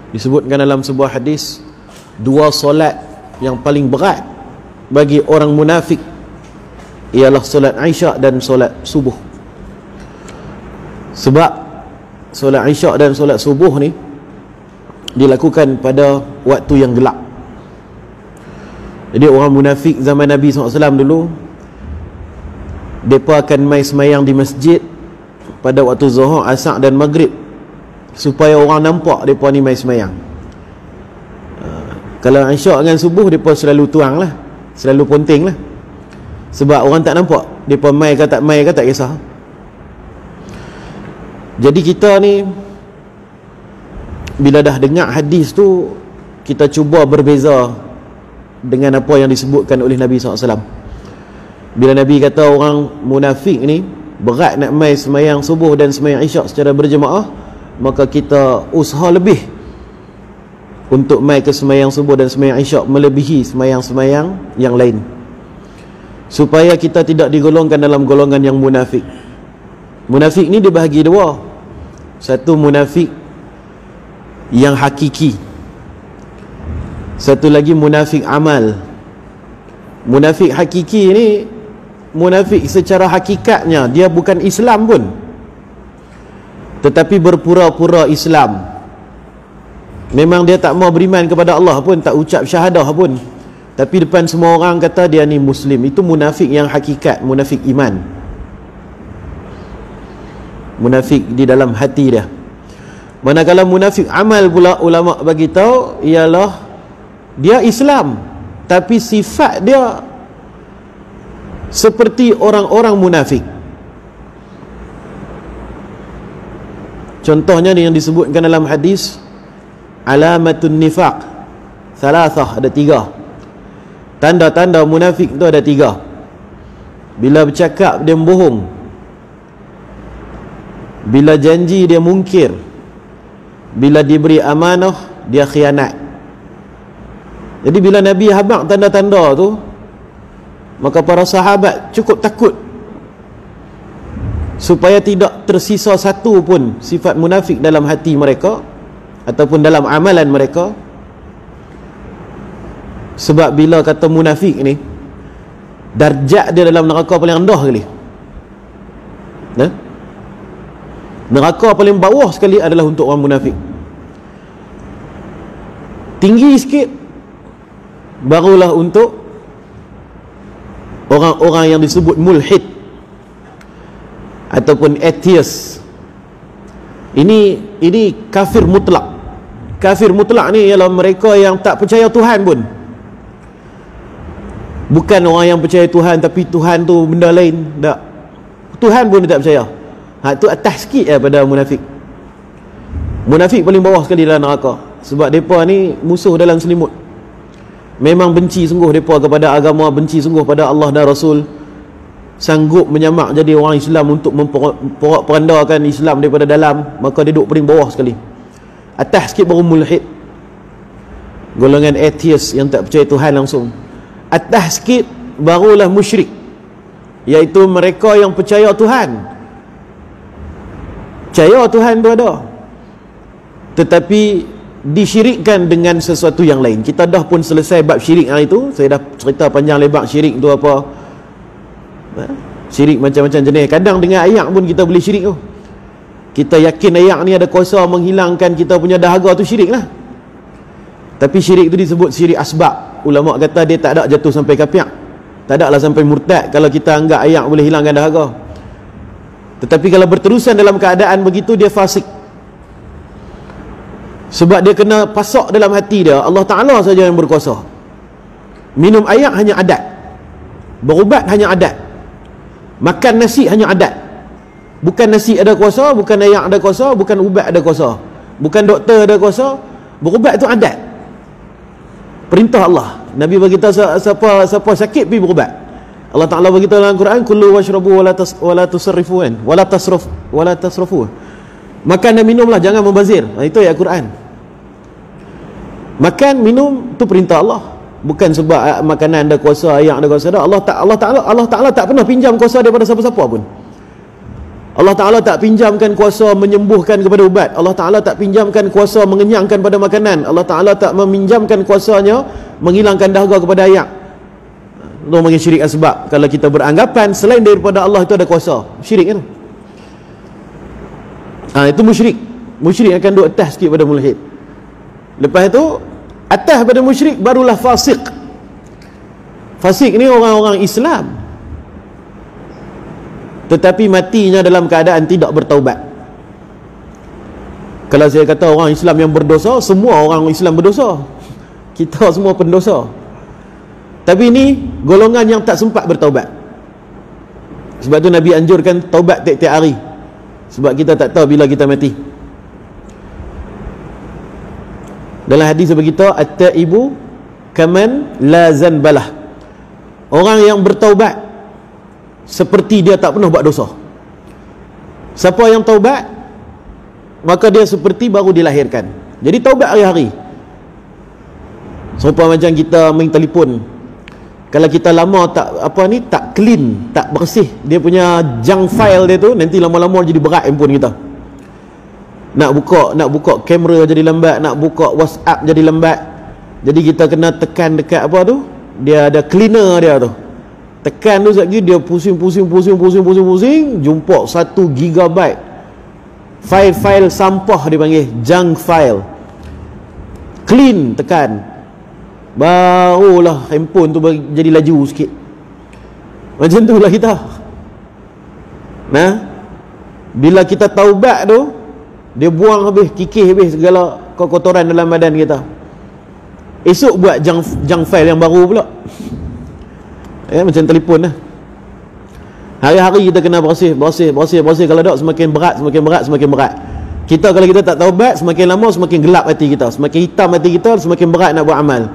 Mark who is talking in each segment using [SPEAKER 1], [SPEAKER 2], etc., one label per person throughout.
[SPEAKER 1] Disebutkan dalam sebuah hadis, dua solat yang paling berat bagi orang munafik ialah solat Isyak dan solat subuh. Sebab solat Isyak dan solat subuh ni dilakukan pada waktu yang gelap. Jadi orang munafik zaman Nabi SAW dulu, mereka akan mai semayang di masjid pada waktu Zuhur, Asar dan Maghrib, supaya orang nampak mereka ni mai semayang. Kalau Isyak dengan subuh, mereka selalu tuang lah, selalu ponting lah, sebab orang tak nampak mereka mai ke tak kisah. Jadi kita ni bila dah dengar hadis tu, kita cuba berbeza dengan apa yang disebutkan oleh Nabi SAW. Bila Nabi kata orang munafik ni berat nak mai semayang subuh dan semayang Isyak secara berjemaah, maka kita usaha lebih untuk mai ke semayang subuh dan semayang Isyak melebihi semayang-semayang yang lain, supaya kita tidak digolongkan dalam golongan yang munafik. Munafik ni dibahagi dua. Satu munafik yang hakiki, satu lagi munafik amal. Munafik hakiki ni munafik secara hakikatnya dia bukan Islam pun, tetapi berpura-pura Islam. Memang dia tak mau beriman kepada Allah pun, tak ucap syahadah pun, tapi depan semua orang kata dia ni Muslim. Itu munafik yang hakikat, munafik iman, munafik di dalam hati dia. Manakala munafik amal pula, ulama bagi tahu ialah dia Islam, tapi sifat dia seperti orang-orang munafik. Contohnya ni yang disebutkan dalam hadis, alamatun nifaq thalathah, ada tiga. Tanda-tanda munafik tu ada tiga. Bila bercakap dia bohong, bila janji dia mungkir, bila diberi amanah dia khianat. Jadi bila Nabi habaq tanda-tanda tu, maka para sahabat cukup takut supaya tidak tersisa satu pun sifat munafik dalam hati mereka ataupun dalam amalan mereka. Sebab bila kata munafik ni, darjat dia dalam neraka paling rendah sekali. Neraka paling bawah sekali adalah untuk orang munafik. Tinggi sikit barulah untuk orang-orang yang disebut mulhid ataupun atheist. Ini kafir mutlak. Kafir mutlak ni ialah mereka yang tak percaya Tuhan pun. Bukan orang yang percaya Tuhan tapi Tuhan tu benda lain, tak. Tuhan pun dia tak percaya. Itu atas sikit daripada munafik. Munafik paling bawah sekali dalam neraka. Sebab mereka ni musuh dalam selimut. Memang benci sungguh mereka kepada agama, benci sungguh pada Allah dan Rasul. Sanggup menyamak jadi orang Islam untuk memporak-perandakan Islam daripada dalam, maka dia duduk paling bawah sekali. Atas sikit baru mulhid, golongan atheist yang tak percaya Tuhan langsung. Atas sikit barulah musyrik, iaitu mereka yang percaya Tuhan. Percaya Tuhan tu ada, tetapi disyirikkan dengan sesuatu yang lain. Kita dah pun selesai bab syirik hari itu. Saya dah cerita panjang lebar syirik tu apa. Syirik macam-macam jenis. Kadang dengan ayak pun kita boleh syirik tu. Kita yakin ayak ni ada kuasa menghilangkan kita punya dahaga, tu syirik lah. Tapi syirik tu disebut syirik asbab. Ulama kata dia tak ada jatuh sampai kafir, tak ada lah sampai murtad kalau kita anggap ayak boleh hilangkan dahaga. Tetapi kalau berterusan dalam keadaan begitu, dia fasik. Sebab dia kena pasak dalam hati dia, Allah Ta'ala saja yang berkuasa. Minum air hanya adat, berubat hanya adat, makan nasi hanya adat. Bukan nasi ada kuasa, bukan air ada kuasa, bukan ubat ada kuasa, bukan doktor ada kuasa. Berubat itu adat, perintah Allah. Nabi beritahu siapa sakit pergi berubat. Allah Ta'ala beritahu dalam Quran, kullu washrabu wala tusarrifu wala tasrafu. Makan dan minumlah, jangan membazir. Itu ayat Quran. Makan, minum tu perintah Allah. Bukan sebab makanan ada kuasa, air ada kuasa. Allah Ta'ala tak pernah pinjam kuasa daripada siapa-siapa pun. Allah Ta'ala tak pinjamkan kuasa menyembuhkan kepada ubat. Allah Ta'ala tak pinjamkan kuasa mengenyangkan pada makanan. Allah Ta'ala tak meminjamkan kuasanya menghilangkan dahaga kepada ayak. Itu bagi syirik asbab. Kalau kita beranggapan selain daripada Allah itu ada kuasa, syirik kan? Itu musyrik. Musyrik akan duduk atas sikit pada mulhid. Lepas itu atas pada musyrik barulah fasik. Fasik ni orang-orang Islam, tetapi matinya dalam keadaan tidak bertaubat. Kalau saya kata orang Islam yang berdosa, semua orang Islam berdosa. Kita semua pendosa. Tapi ini golongan yang tak sempat bertaubat. Sebab tu Nabi anjurkan taubat tiap-tiap hari. Sebab kita tak tahu bila kita mati. Dalam hadis begitu, at-taibu kaman la zanbalah. Orang yang bertaubat seperti dia tak pernah buat dosa. Siapa yang taubat, maka dia seperti baru dilahirkan. Jadi taubat hari-hari. Serupa macam kita main telefon. Kalau kita lama tak clean, tak bersih dia punya junk file dia tu, nanti lama-lama jadi berat handphone kita. Nak buka kamera jadi lambat, nak buka WhatsApp jadi lambat. Jadi kita kena tekan dekat apa tu? Dia ada cleaner dia tu. Tekan tu sekejap dia pusing, jumpa 1 GB file sampah dia panggil, junk file. Clean, tekan, barulah handphone tu jadi laju sikit. Macam tu lah kita. Bila kita taubat tu, dia buang habis, kikih habis segala kotoran dalam badan kita. Esok buat junk file yang baru pula. Macam telefon lah. Hari-hari kita kena bersih. Kalau tak semakin berat. Kita kalau kita tak taubat, semakin lama semakin gelap hati kita, semakin hitam hati kita, semakin berat nak buat amal.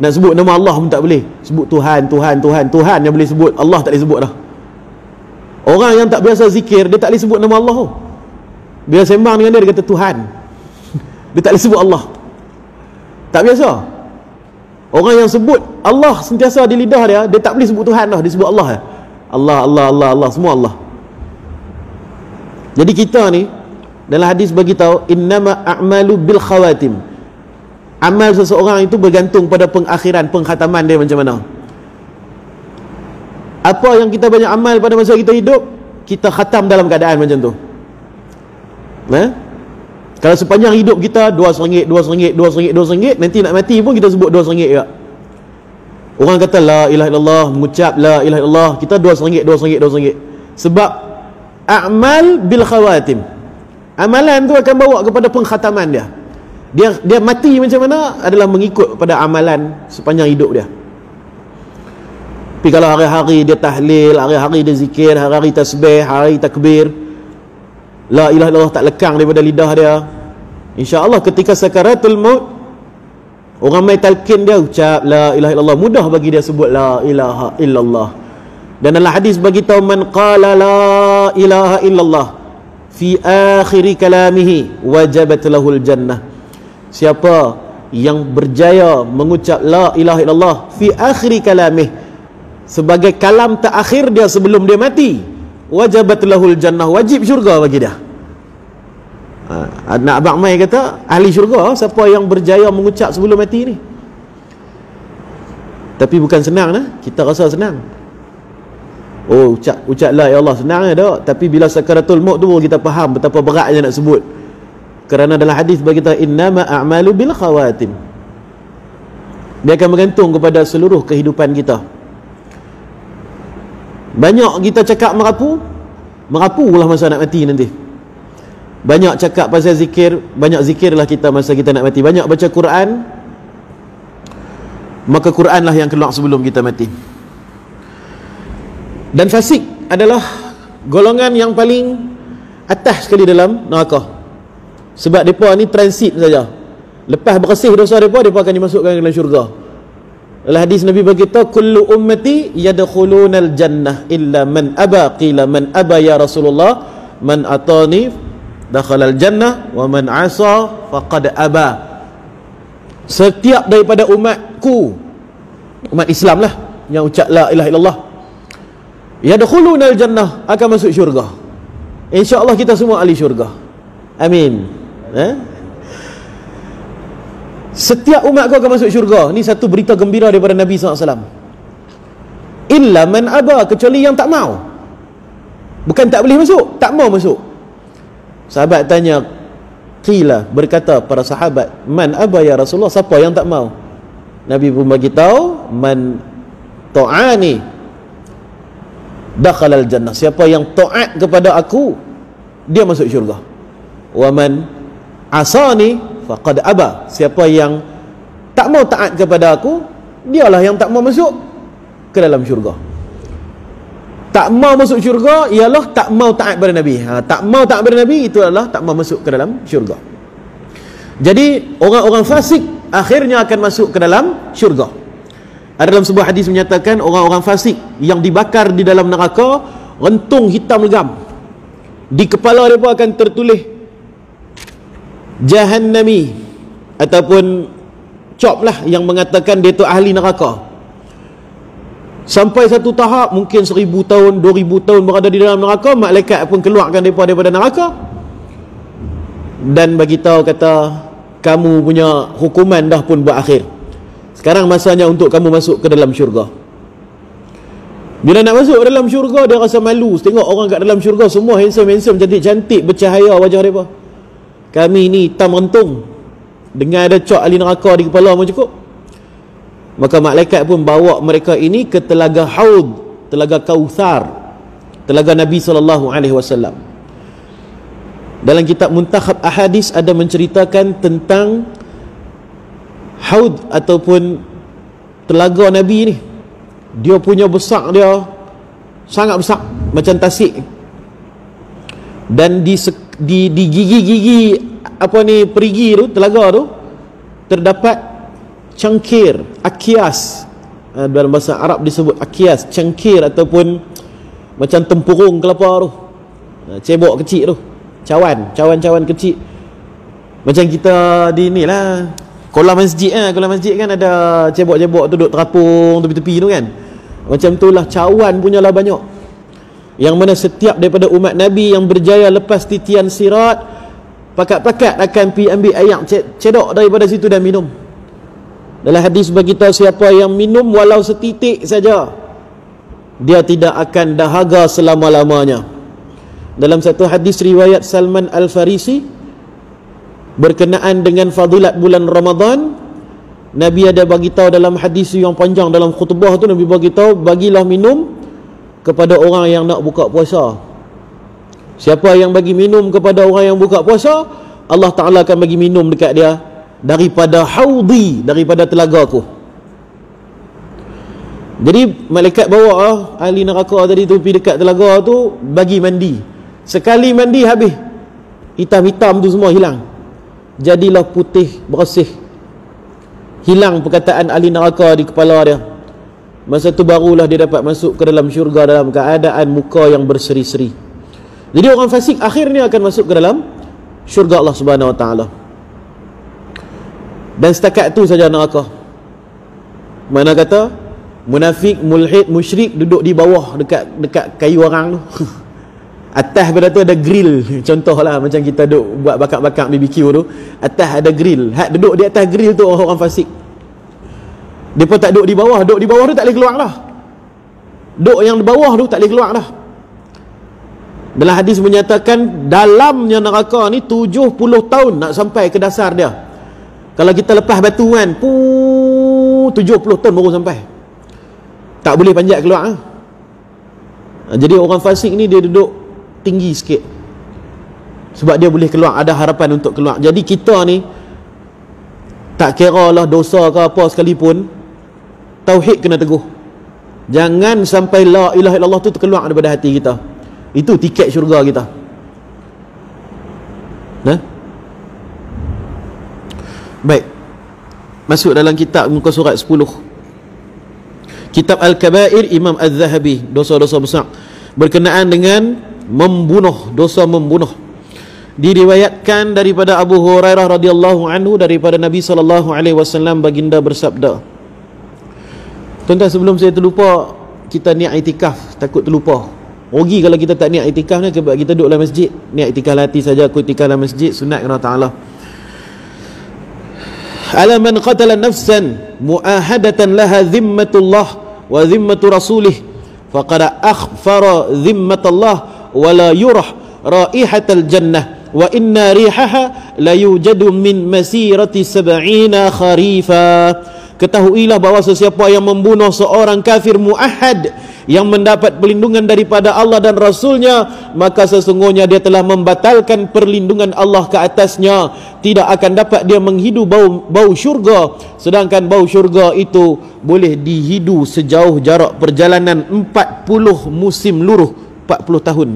[SPEAKER 1] Nak sebut nama Allah pun tak boleh. Sebut Tuhan yang boleh sebut, Allah tak boleh sebut dah. Orang yang tak biasa zikir, dia tak boleh sebut nama Allah. Bila sembang dengan dia kata Tuhan. Dia tak boleh sebut Allah. Tak biasa. Orang yang sebut Allah sentiasa di lidah dia, dia tak boleh sebut Tuhan dah, dia sebut Allah. Allah, semua Allah. Jadi kita ni dalam hadis bagi tahu, innama a'malu bil khawatim. Amal seseorang itu bergantung pada pengakhiran, penghataman dia macam mana. Apa yang kita banyak amal pada masa kita hidup, kita khatam dalam keadaan macam tu. Kalau sepanjang hidup kita RM2, nanti nak mati pun kita sebut RM2 juga. Orang kata la ilaha illallah, mengucap la ilaha illallah, kita RM2. Sebab a'mal bil khawatim. Amalan tu akan bawa kepada pengkhataman dia. Dia mati macam mana adalah mengikut pada amalan sepanjang hidup dia. Tapi kalau hari-hari dia tahlil, hari-hari dia zikir, hari-hari tasbih, hari takbir, la ilaha illallah tak lekang daripada lidah dia, insya-Allah ketika sakaratul maut, orang mai talqin dia ucap la ilaha illallah, mudah bagi dia sebut la ilaha illallah. Dan dalam hadis bagi tahu, man qala la ilaha illallah fi akhir kalamihi wajabat lahul jannah. Siapa yang berjaya mengucap la ilaha illallah fi akhir kalamih, sebagai kalam terakhir dia sebelum dia mati, wajabat lahul jannah, wajib syurga bagi dia. Nak Abang Mai kata ahli syurga siapa yang berjaya mengucap sebelum mati ni. Tapi bukan senang lah. Kita rasa senang. Oh, ucap la ya Allah senang dah. Tapi bila sakaratul maut tu kita faham betapa beratnya nak sebut. Kerana dalam hadis bagi kita innama a'malu bil khawatim. Dia akan bergantung kepada seluruh kehidupan kita. Banyak kita cakap merapulah masa nak mati nanti. Banyak cakap pasal zikir, banyak zikirlah kita masa kita nak mati. Banyak baca Quran, maka Quranlah yang keluar sebelum kita mati. Dan fasik adalah golongan yang paling atas sekali dalam neraka. Sebab mereka ni transit saja. Lepas bersih dosa mereka akan dimasukkan ke dalam syurga. Dalam hadis Nabi berkata, kullu ummati yadkhulunal jannah illa man aba. Qila man aba ya Rasulullah? Man atani dakhalal jannah wa man asa faqad aba. Setiap daripada umatku, umat Islam lah yang ucap la ilaha illallah, yadkhulunal jannah, akan masuk syurga. InsyaAllah kita semua ahli syurga. Amin. Setiap umat kau akan masuk syurga. Ni satu berita gembira daripada Nabi SAW. Illa man aba, kecuali yang tak mau. Bukan tak boleh masuk, tak mau masuk. Sahabat tanya, qila, berkata para sahabat, man aba ya Rasulullah, siapa yang tak mau? Nabi pun bagi tahu, man ta'ani dakhalal jannah, siapa yang taat kepada aku, dia masuk syurga. Wa man asani faqad aba, siapa yang tak mau taat kepada aku, dialah yang tak mau masuk ke dalam syurga. Tak mau masuk syurga ialah tak mau taat pada Nabi. Tak mau taat pada Nabi itu adalah tak mau masuk ke dalam syurga. Jadi orang-orang fasik akhirnya akan masuk ke dalam syurga. Ada dalam sebuah hadis menyatakan orang-orang fasik yang dibakar di dalam neraka, rentung hitam legam, di kepala mereka akan tertulis Jahannami, ataupun cop lah yang mengatakan dia tu ahli neraka. Sampai satu tahap, mungkin 1000 tahun, 2000 tahun berada di dalam neraka, malaikat pun keluarkan daripada neraka dan bagi tahu, kata, kamu punya hukuman dah pun berakhir. Sekarang masanya untuk kamu masuk ke dalam syurga. Bila nak masuk ke dalam syurga, dia rasa malu. Tengok orang kat dalam syurga semua handsome, cantik-cantik, bercahaya wajah mereka. Kami ni hitam rentung, dengan ada cok ahli neraka di kepala pun cukup. Maka malaikat pun bawa mereka ini ke telaga Haud, telaga Kautsar, telaga Nabi SAW. Dalam kitab Muntakhab Ahadis ada menceritakan tentang Haud ataupun telaga Nabi ni. Dia punya besar, dia sangat besar, macam tasik. Dan di gigi-gigi apa ni, perigi tu, telaga tu, terdapat cangkir, akias. Dalam bahasa Arab disebut akias, cangkir ataupun macam tempurung kelapa tu, cebok kecil tu, cawan kecil. Macam kita di ni lah, kolam masjid kolam masjid kan ada cebok-cebok tu duduk terapung tepi-tepi tu kan. Macam tu lah, cawan punya lah banyak. Yang mana setiap daripada umat Nabi yang berjaya lepas titian sirat, pakat-pakat akan pi ambil air cedok daripada situ dan minum. Dalam hadis beritahu, siapa yang minum walau setitik saja, dia tidak akan dahaga selama-lamanya. Dalam satu hadis riwayat Salman Al-Farisi berkenaan dengan fadilat bulan Ramadan, Nabi ada bagi tahu dalam hadis yang panjang, dalam khutbah tu Nabi bagi tahu, bagilah minum kepada orang yang nak buka puasa. Siapa yang bagi minum kepada orang yang buka puasa, Allah Ta'ala akan bagi minum dekat dia daripada haudi, daripada telagaku. Jadi malaikat bawa ahli neraka tadi tu pergi dekat telaga tu, bagi mandi. Sekali mandi habis, hitam-hitam tu semua hilang, jadilah putih bersih. Hilang perkataan ahli neraka di kepala dia. Masa tu barulah dia dapat masuk ke dalam syurga dalam keadaan muka yang berseri-seri. Jadi orang fasik akhirnya akan masuk ke dalam syurga Allah Subhanahu Wa Taala. Dan setakat tu saja neraka. Mana kata munafik, mulhid, musyrik duduk di bawah dekat kayu orang tu. Atas pada tu ada grill. Contohlah macam kita duduk buat bakar-bakar BBQ tu, atas ada grill. Hak duduk di atas grill tu orang fasik. Depa tak duduk di bawah. Duduk di bawah tu tak boleh keluar dah. Duduk yang di bawah tu tak boleh keluar dah. Dalam hadis menyatakan dalamnya neraka ni 70 tahun nak sampai ke dasar dia. Kalau kita lepas batu kan, 70 tahun baru sampai. Tak boleh panjat keluar. Jadi orang fasik ni dia duduk tinggi sikit, sebab dia boleh keluar, ada harapan untuk keluar. Jadi kita ni tak kira lah dosa ke apa sekalipun, tauhid kena teguh. Jangan sampai la ilaha illallah tu terkeluar daripada hati kita. Itu tiket syurga kita. Baik, masuk dalam kitab muka surat 10, Kitab Al-Kabair, Imam Az-Zahabi, dosa-dosa besar berkenaan dengan membunuh, dosa membunuh. Diriwayatkan daripada Abu Hurairah radhiyallahu anhu, daripada Nabi SAW baginda bersabda. Tuan-tuan, sebelum saya terlupa, kita niat itikaf, takut terlupa. Rugi kalau kita tak niat iktikaf ni, sebab kita duduk dalam masjid, niat iktikaf hati saja, aku iktikaf dalam masjid, sunat kerana Ta'ala. Ala man qatala nafsan mu'ahadatan laha zimmatullah wa zimmatu rasulih faqad akhfara zimmatullah wa la yurah raihatal jannah wa inna rihaha la yujadu min masirati 70 kharifa. Ketahuilah bahawa sesiapa yang membunuh seorang kafir mu'ahad yang mendapat perlindungan daripada Allah dan Rasulnya, maka sesungguhnya dia telah membatalkan perlindungan Allah ke atasnya. Tidak akan dapat dia menghidu bau syurga, sedangkan bau syurga itu boleh dihidu sejauh jarak perjalanan 40 musim luruh, 40 tahun.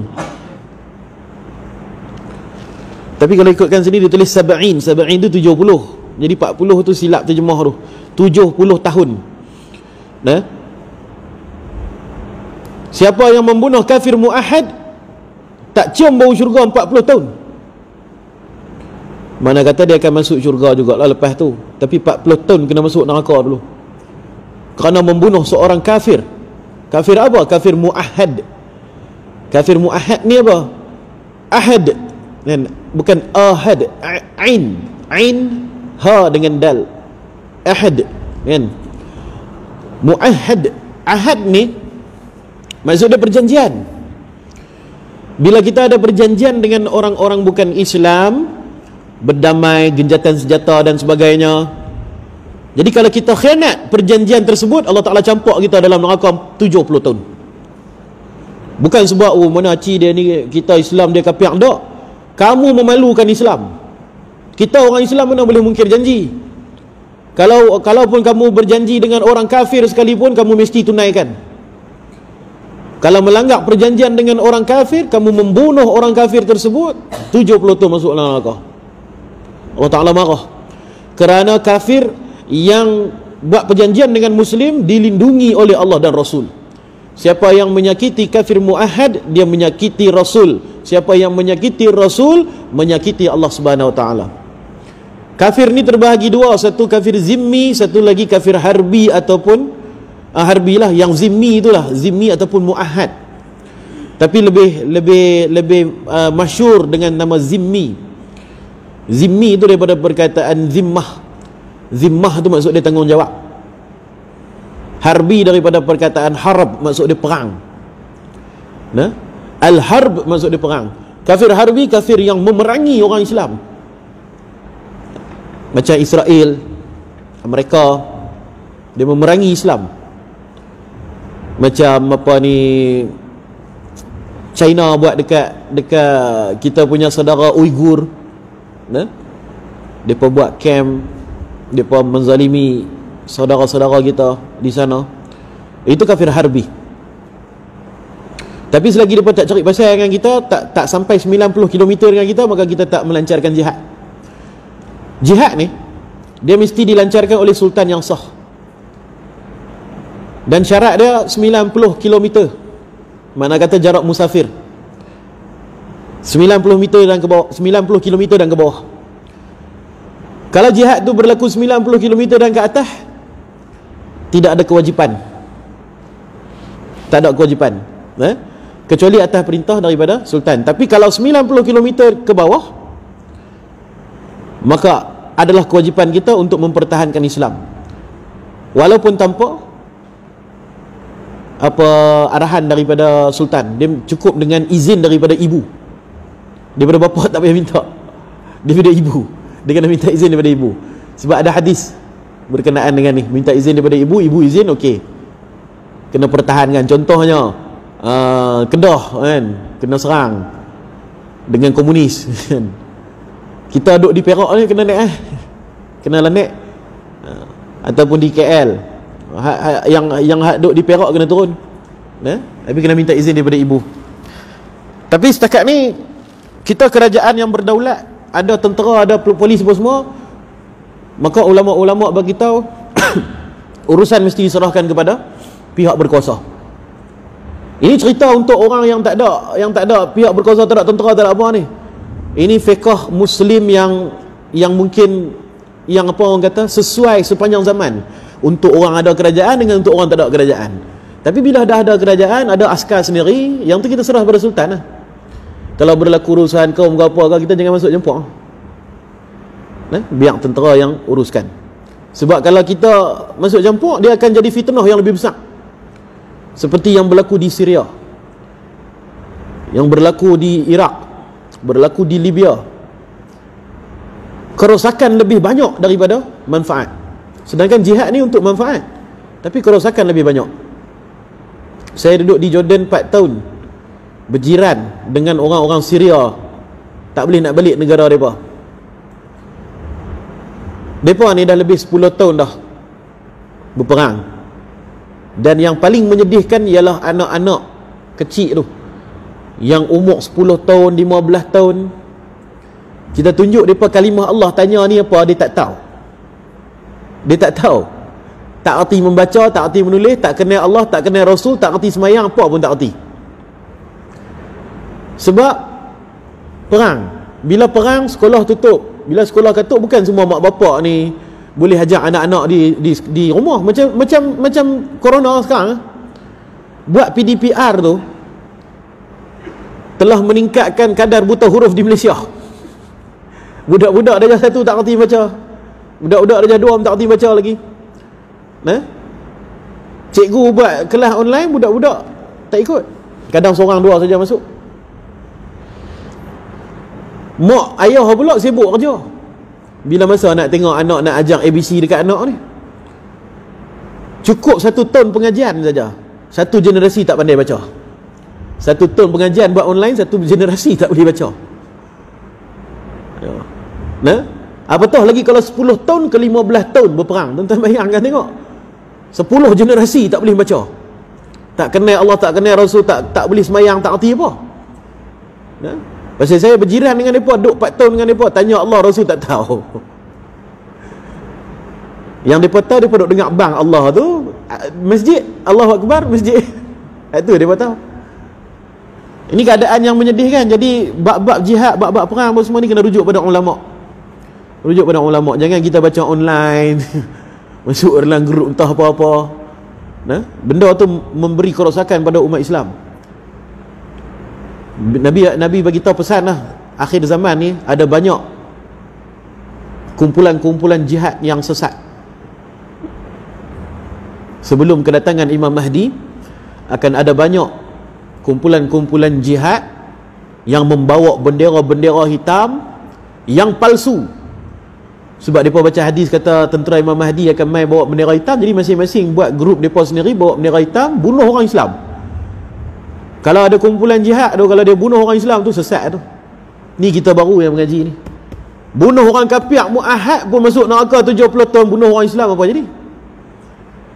[SPEAKER 1] Tapi kalau ikutkan sini dia tulis sab'in itu 70. Jadi 40 tu silap terjemah tu, 70 tahun. Nah, siapa yang membunuh kafir mu'ahad tak cium bau syurga 40 tahun. Mana kata dia akan masuk syurga jugalah lepas tu, tapi 40 tahun kena masuk neraka dulu kerana membunuh seorang kafir. Kafir apa? Kafir mu'ahad. Kafir mu'ahad ni apa? Ahad kan? Bukan ahad. Ain ha dengan dal. Ahad kan? Mu'ahad. Ahad ni maksud dia perjanjian. Bila kita ada perjanjian dengan orang-orang bukan Islam, berdamai, genjatan senjata dan sebagainya, jadi kalau kita khianat perjanjian tersebut, Allah Ta'ala campak kita dalam neraka 70 tahun. Bukan sebab mana aci dia ni, kita Islam dia kafir. Tak, kamu memalukan Islam. Kita orang Islam mana boleh mungkir janji. Kalaupun kamu berjanji dengan orang kafir sekalipun, kamu mesti tunaikan. Kalau melanggar perjanjian dengan orang kafir, kamu membunuh orang kafir tersebut, 70 tahun masuk neraka. Allah Ta'ala marah kerana kafir yang buat perjanjian dengan Muslim dilindungi oleh Allah dan Rasul. Siapa yang menyakiti kafir mu'ahad, dia menyakiti Rasul. Siapa yang menyakiti Rasul, menyakiti Allah Subhanahu Wa Ta'ala. Kafir ni terbahagi dua, satu kafir zimmi, satu lagi kafir harbi ataupun harbi lah, yang zimmi itulah, zimmi ataupun mu'ahad. Tapi lebih masyhur dengan nama zimmi. Zimmi itu daripada perkataan zimmah. Zimmah tu maksud dia tanggungjawab. Harbi daripada perkataan harb, maksud dia perang. Nah, al-harb maksud dia perang. Kafir harbi, kafir yang memerangi orang Islam. Macam Israel, Amerika, dia memerangi Islam. Macam apa ni, China buat dekat kita punya saudara Uyghur. Nah, depa buat camp, depa menzalimi saudara-saudara kita di sana. Itu kafir harbi. Tapi selagi depa tak cari pasal dengan kita, tak sampai 90 km dengan kita, maka kita tak melancarkan jihad. Jihad ni dia mesti dilancarkan oleh sultan yang sah. Dan syarat dia 90 km. Mana kata jarak musafir 90 meter dan ke bawah, 90 km dan ke bawah. Kalau jihad tu berlaku 90 km dan ke atas, tidak ada kewajipan. Tak ada kewajipan, kecuali atas perintah daripada sultan. Tapi kalau 90 km ke bawah, maka adalah kewajipan kita untuk mempertahankan Islam, walaupun tanpa apa arahan daripada sultan. Dia cukup dengan izin daripada ibu. Daripada bapa tak payah minta, daripada ibu dia kena minta izin daripada ibu. Sebab ada hadis berkenaan dengan ni, minta izin daripada ibu, ibu izin, okey, kena pertahankan. Contohnya Kedah kan, kena serang dengan komunis. Kita duduk di Perak ni kena naik kena naik, ataupun di KL yang duduk di Perak kena turun, tapi kena minta izin daripada ibu. Tapi setakat ni kita kerajaan yang berdaulat, ada tentera, ada polis semua, maka ulama-ulama bagi tahu urusan mesti diserahkan kepada pihak berkuasa. Ini cerita untuk orang yang tak ada pihak berkuasa, tak ada tentera, tak ada apa ni. Ini fiqh Muslim yang mungkin, yang apa orang kata, sesuai sepanjang zaman, untuk orang ada kerajaan dengan untuk orang tak ada kerajaan. Tapi bila dah ada kerajaan, ada askar sendiri, yang tu kita serah pada sultan lah. Kalau berlaku urusan kaum ke apa ke, kita jangan masuk campur. Biar tentera yang uruskan. Sebab kalau kita masuk campur, dia akan jadi fitnah yang lebih besar. Seperti yang berlaku di Syria, yang berlaku di Iraq, berlaku di Libya. Kerosakan lebih banyak daripada manfaat. Sedangkan jihad ni untuk manfaat, tapi kerosakan lebih banyak. Saya duduk di Jordan 4 tahun, berjiran dengan orang-orang Syria, tak boleh nak balik negara mereka. Mereka ni dah lebih 10 tahun dah berperang. Dan yang paling menyedihkan ialah anak-anak kecil tu, yang umur 10 tahun, 15 tahun. Kita tunjuk mereka kalimah Allah, tanya ni apa, dia tak tahu. Dia tak tahu. Tak erti membaca, tak erti menulis, tak kenal Allah, tak kenal Rasul, tak erti semayang, apa pun tak erti. Sebab perang. Bila perang, sekolah tutup. Bila sekolah tutup, bukan semua mak bapak ni boleh ajak anak-anak di rumah. Macam corona sekarang. Buat PDPR tu telah meningkatkan kadar buta huruf di Malaysia. Budak-budak darjah 1 tak erti baca. Budak-budak darjah 2 tak erti baca lagi. Cikgu buat kelas online, budak-budak tak ikut. Kadang seorang dua saja masuk. Mak ayah pula sibuk kerja. Bila masa nak tengok anak, nak ajar ABC dekat anak ni? Cukup 1 tahun pengajian saja, 1 generasi tak pandai baca. 1 tahun pengajian buat online, 1 generasi tak boleh baca. Apatah lagi kalau 10 tahun ke 15 tahun berperang. Tuan-tuan bayangkan tengok, 10 generasi tak boleh baca, tak kenal Allah, tak kenal Rasul, tak boleh semayang, tak erti apa. Pasal saya berjiran dengan mereka, duduk 4 tahun dengan mereka, tanya Allah, Rasul tak tahu. Yang mereka tahu, mereka duduk dengar bang Allah tu, masjid, Allahu Akbar, masjid. Itu mereka tahu. Ini keadaan yang menyedihkan. Jadi bab-bab jihad, bab-bab perang semua ni kena rujuk pada ulama'. Rujuk pada ulama'. Jangan kita baca online masuk dalam grup entah apa-apa. Benda tu memberi kerosakan pada umat Islam. Nabi bagi tahu pesan lah, akhir zaman ni ada banyak kumpulan-kumpulan jihad yang sesat. Sebelum kedatangan Imam Mahdi, akan ada banyak kumpulan-kumpulan jihad yang membawa bendera-bendera hitam yang palsu. Sebab mereka baca hadis kata tentera Imam Mahdi akan mai bawa bendera hitam, jadi masing-masing buat grup mereka sendiri bawa bendera hitam, bunuh orang Islam. Kalau ada kumpulan jihad tu, kalau dia bunuh orang Islam tu, sesat tu. Ni kita baru yang mengaji ni. Bunuh orang kafir muahad pun masuk neraka 70 tahun, bunuh orang Islam apa jadi?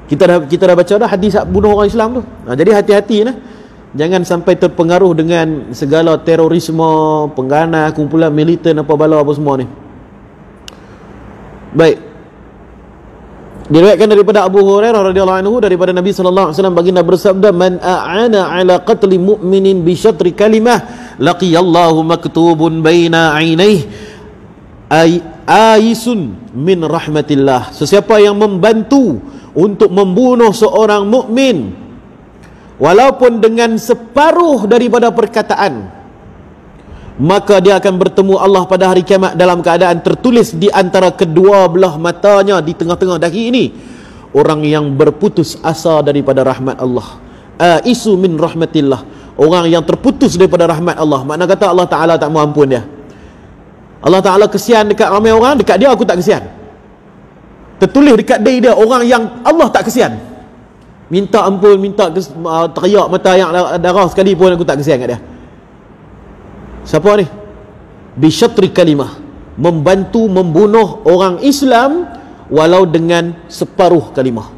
[SPEAKER 1] Kita dah baca dah hadis bunuh orang Islam tu. Jadi hati-hati lah. Jangan sampai terpengaruh dengan segala terorisme, pengganas, kumpulan militan apa bala apa semua ni. Baik. Diriwayatkan daripada Abu Hurairah radhiyallahu anhu, daripada Nabi sallallahu alaihi wasallam, baginda bersabda, man a'ana ala qatli mu'minin bi syatri kalimah laqiyallahu maktubun baina 'ainaihi aisun min rahmatillah. Sesiapa yang membantu untuk membunuh seorang mukmin walaupun dengan separuh daripada perkataan, maka dia akan bertemu Allah pada hari kiamat dalam keadaan tertulis di antara kedua belah matanya, di tengah-tengah dahi ini, orang yang berputus asa daripada rahmat Allah. Aisu min rahmatillah, orang yang terputus daripada rahmat Allah. Makna kata Allah Ta'ala tak mau ampun dia. Allah Ta'ala kesian dekat ramai orang, dekat dia aku tak kesian. Tertulis dekat diri dia, orang yang Allah tak kesian, minta ampun, minta teriak mata yang darah sekali pun aku tak kesian kat dia. Siapa ni? Bisyatri kalimah, membantu membunuh orang Islam walau dengan separuh kalimah.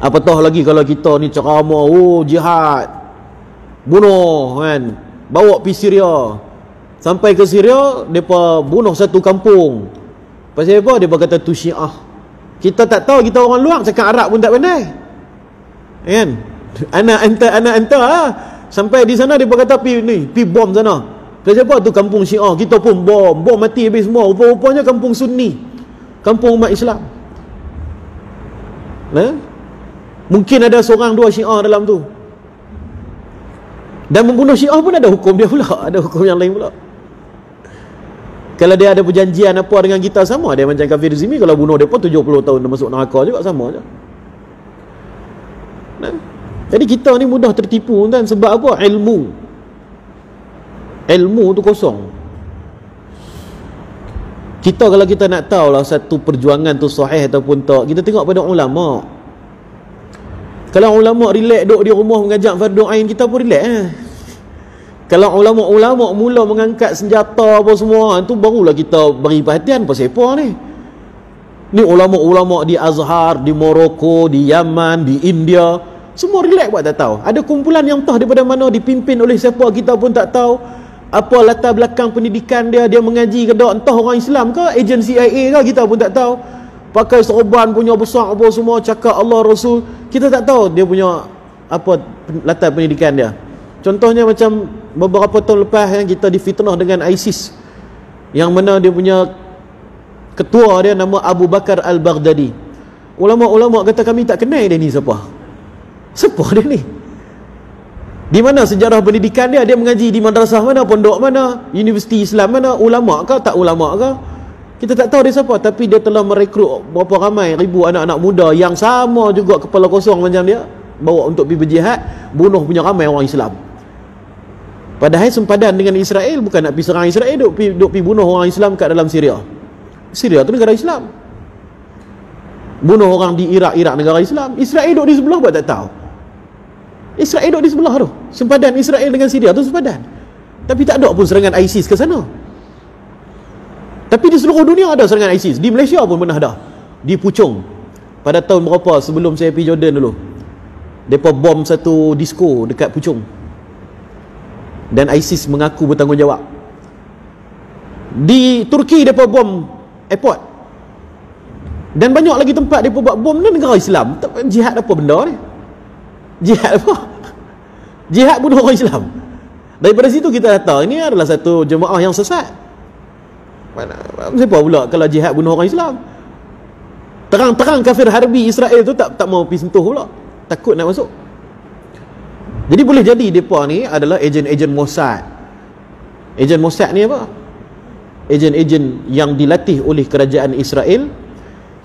[SPEAKER 1] Apatah lagi kalau kita ni ceramah, jihad, bunuh kan, bawa pergi Syria. Sampai ke Syria, mereka bunuh satu kampung. Pasal apa? Mereka kata tu Syiah. Kita tak tahu, kita orang luar, cakap Arab pun tak pandai kan? Anak anta lah. Sampai di sana dia kata pi bom sana. Pasal apa? Tu kampung Syiah. Kita pun bom mati habis semua. Rupa-rupanya kampung Sunni, kampung umat Islam. Mungkin ada seorang dua Syiah dalam tu. Dan membunuh Syiah pun ada hukum dia pula, ada hukum yang lain pula. Kalau dia ada perjanjian apa dengan kita, sama dia macam kafir zimmi. Kalau bunuh dia pun 70 tahun dia masuk neraka juga, sama je. Nah, jadi kita ni mudah tertipu kan. Sebab apa? Ilmu tu kosong. Kita kalau kita nak tahu lah satu perjuangan tu sahih ataupun tak, kita tengok pada ulama. Kalau ulama relax duduk di rumah mengajak fardu ain, kita pun relax. Kalau ulama-ulama mula mengangkat senjata apa semua, tu barulah kita beri perhatian pasal apa ni. Ni ulama-ulama di Azhar, di Morocco, di Yaman, di India, semua relax buat tak tahu. Ada kumpulan yang entah daripada mana, dipimpin oleh siapa kita pun tak tahu. Apa latar belakang pendidikan dia, dia mengaji ke tak, entah orang Islam ke, ejen CIA ke, kita pun tak tahu. Pakai serban punya besar apa semua, cakap Allah Rasul, kita tak tahu dia punya apa latar pendidikan dia. Contohnya macam beberapa tahun lepas yang kita difitnah dengan ISIS, yang mana dia punya ketua dia nama Abu Bakar Al-Baghdadi. Ulama-ulama kata kami tak kenal dia ni siapa. Siapa dia ni? Di mana sejarah pendidikan dia? Dia mengaji di madrasah mana, pondok mana, universiti Islam mana, ulama ke tak ulama ke? Kita tak tahu dia siapa, tapi dia telah merekrut berapa ramai ribu anak-anak muda yang sama juga kepala kosong macam dia, bawa untuk pergi berjihad, bunuh punya ramai orang Islam. Padahal sempadan dengan Israel bukan nak pergi serang Israel, duk pergi bunuh orang Islam kat dalam Syria. Syria tu negara Islam. Bunuh orang di Iraq negara Islam. Israel duk di sebelah buat tak tahu. Israel duk di sebelah tu. Sempadan Israel dengan Syria tu sempadan. Tapi tak ada pun serangan ISIS ke sana. Tapi di seluruh dunia ada serangan ISIS. Di Malaysia pun pernah ada. Di Puchong. Pada tahun berapa sebelum saya pergi Jordan dulu. Mereka bom satu disco dekat Puchong. Dan ISIS mengaku bertanggungjawab. Di Turki mereka bom airport. Dan banyak lagi tempat mereka buat bom ni negara Islam. Jihad apa benda ni? Jihad apa? Jihad bunuh orang Islam. Daripada situ kita tahu ini adalah satu jemaah yang sesat. Siapa pula kalau jihad bunuh orang Islam? Terang-terang kafir harbi Israel tu tak mau pergi sentuh pula. Takut nak masuk. Jadi boleh jadi mereka ni adalah ejen-ejen Mossad. Ejen Mossad ni apa? Ejen-ejen yang dilatih oleh kerajaan Israel,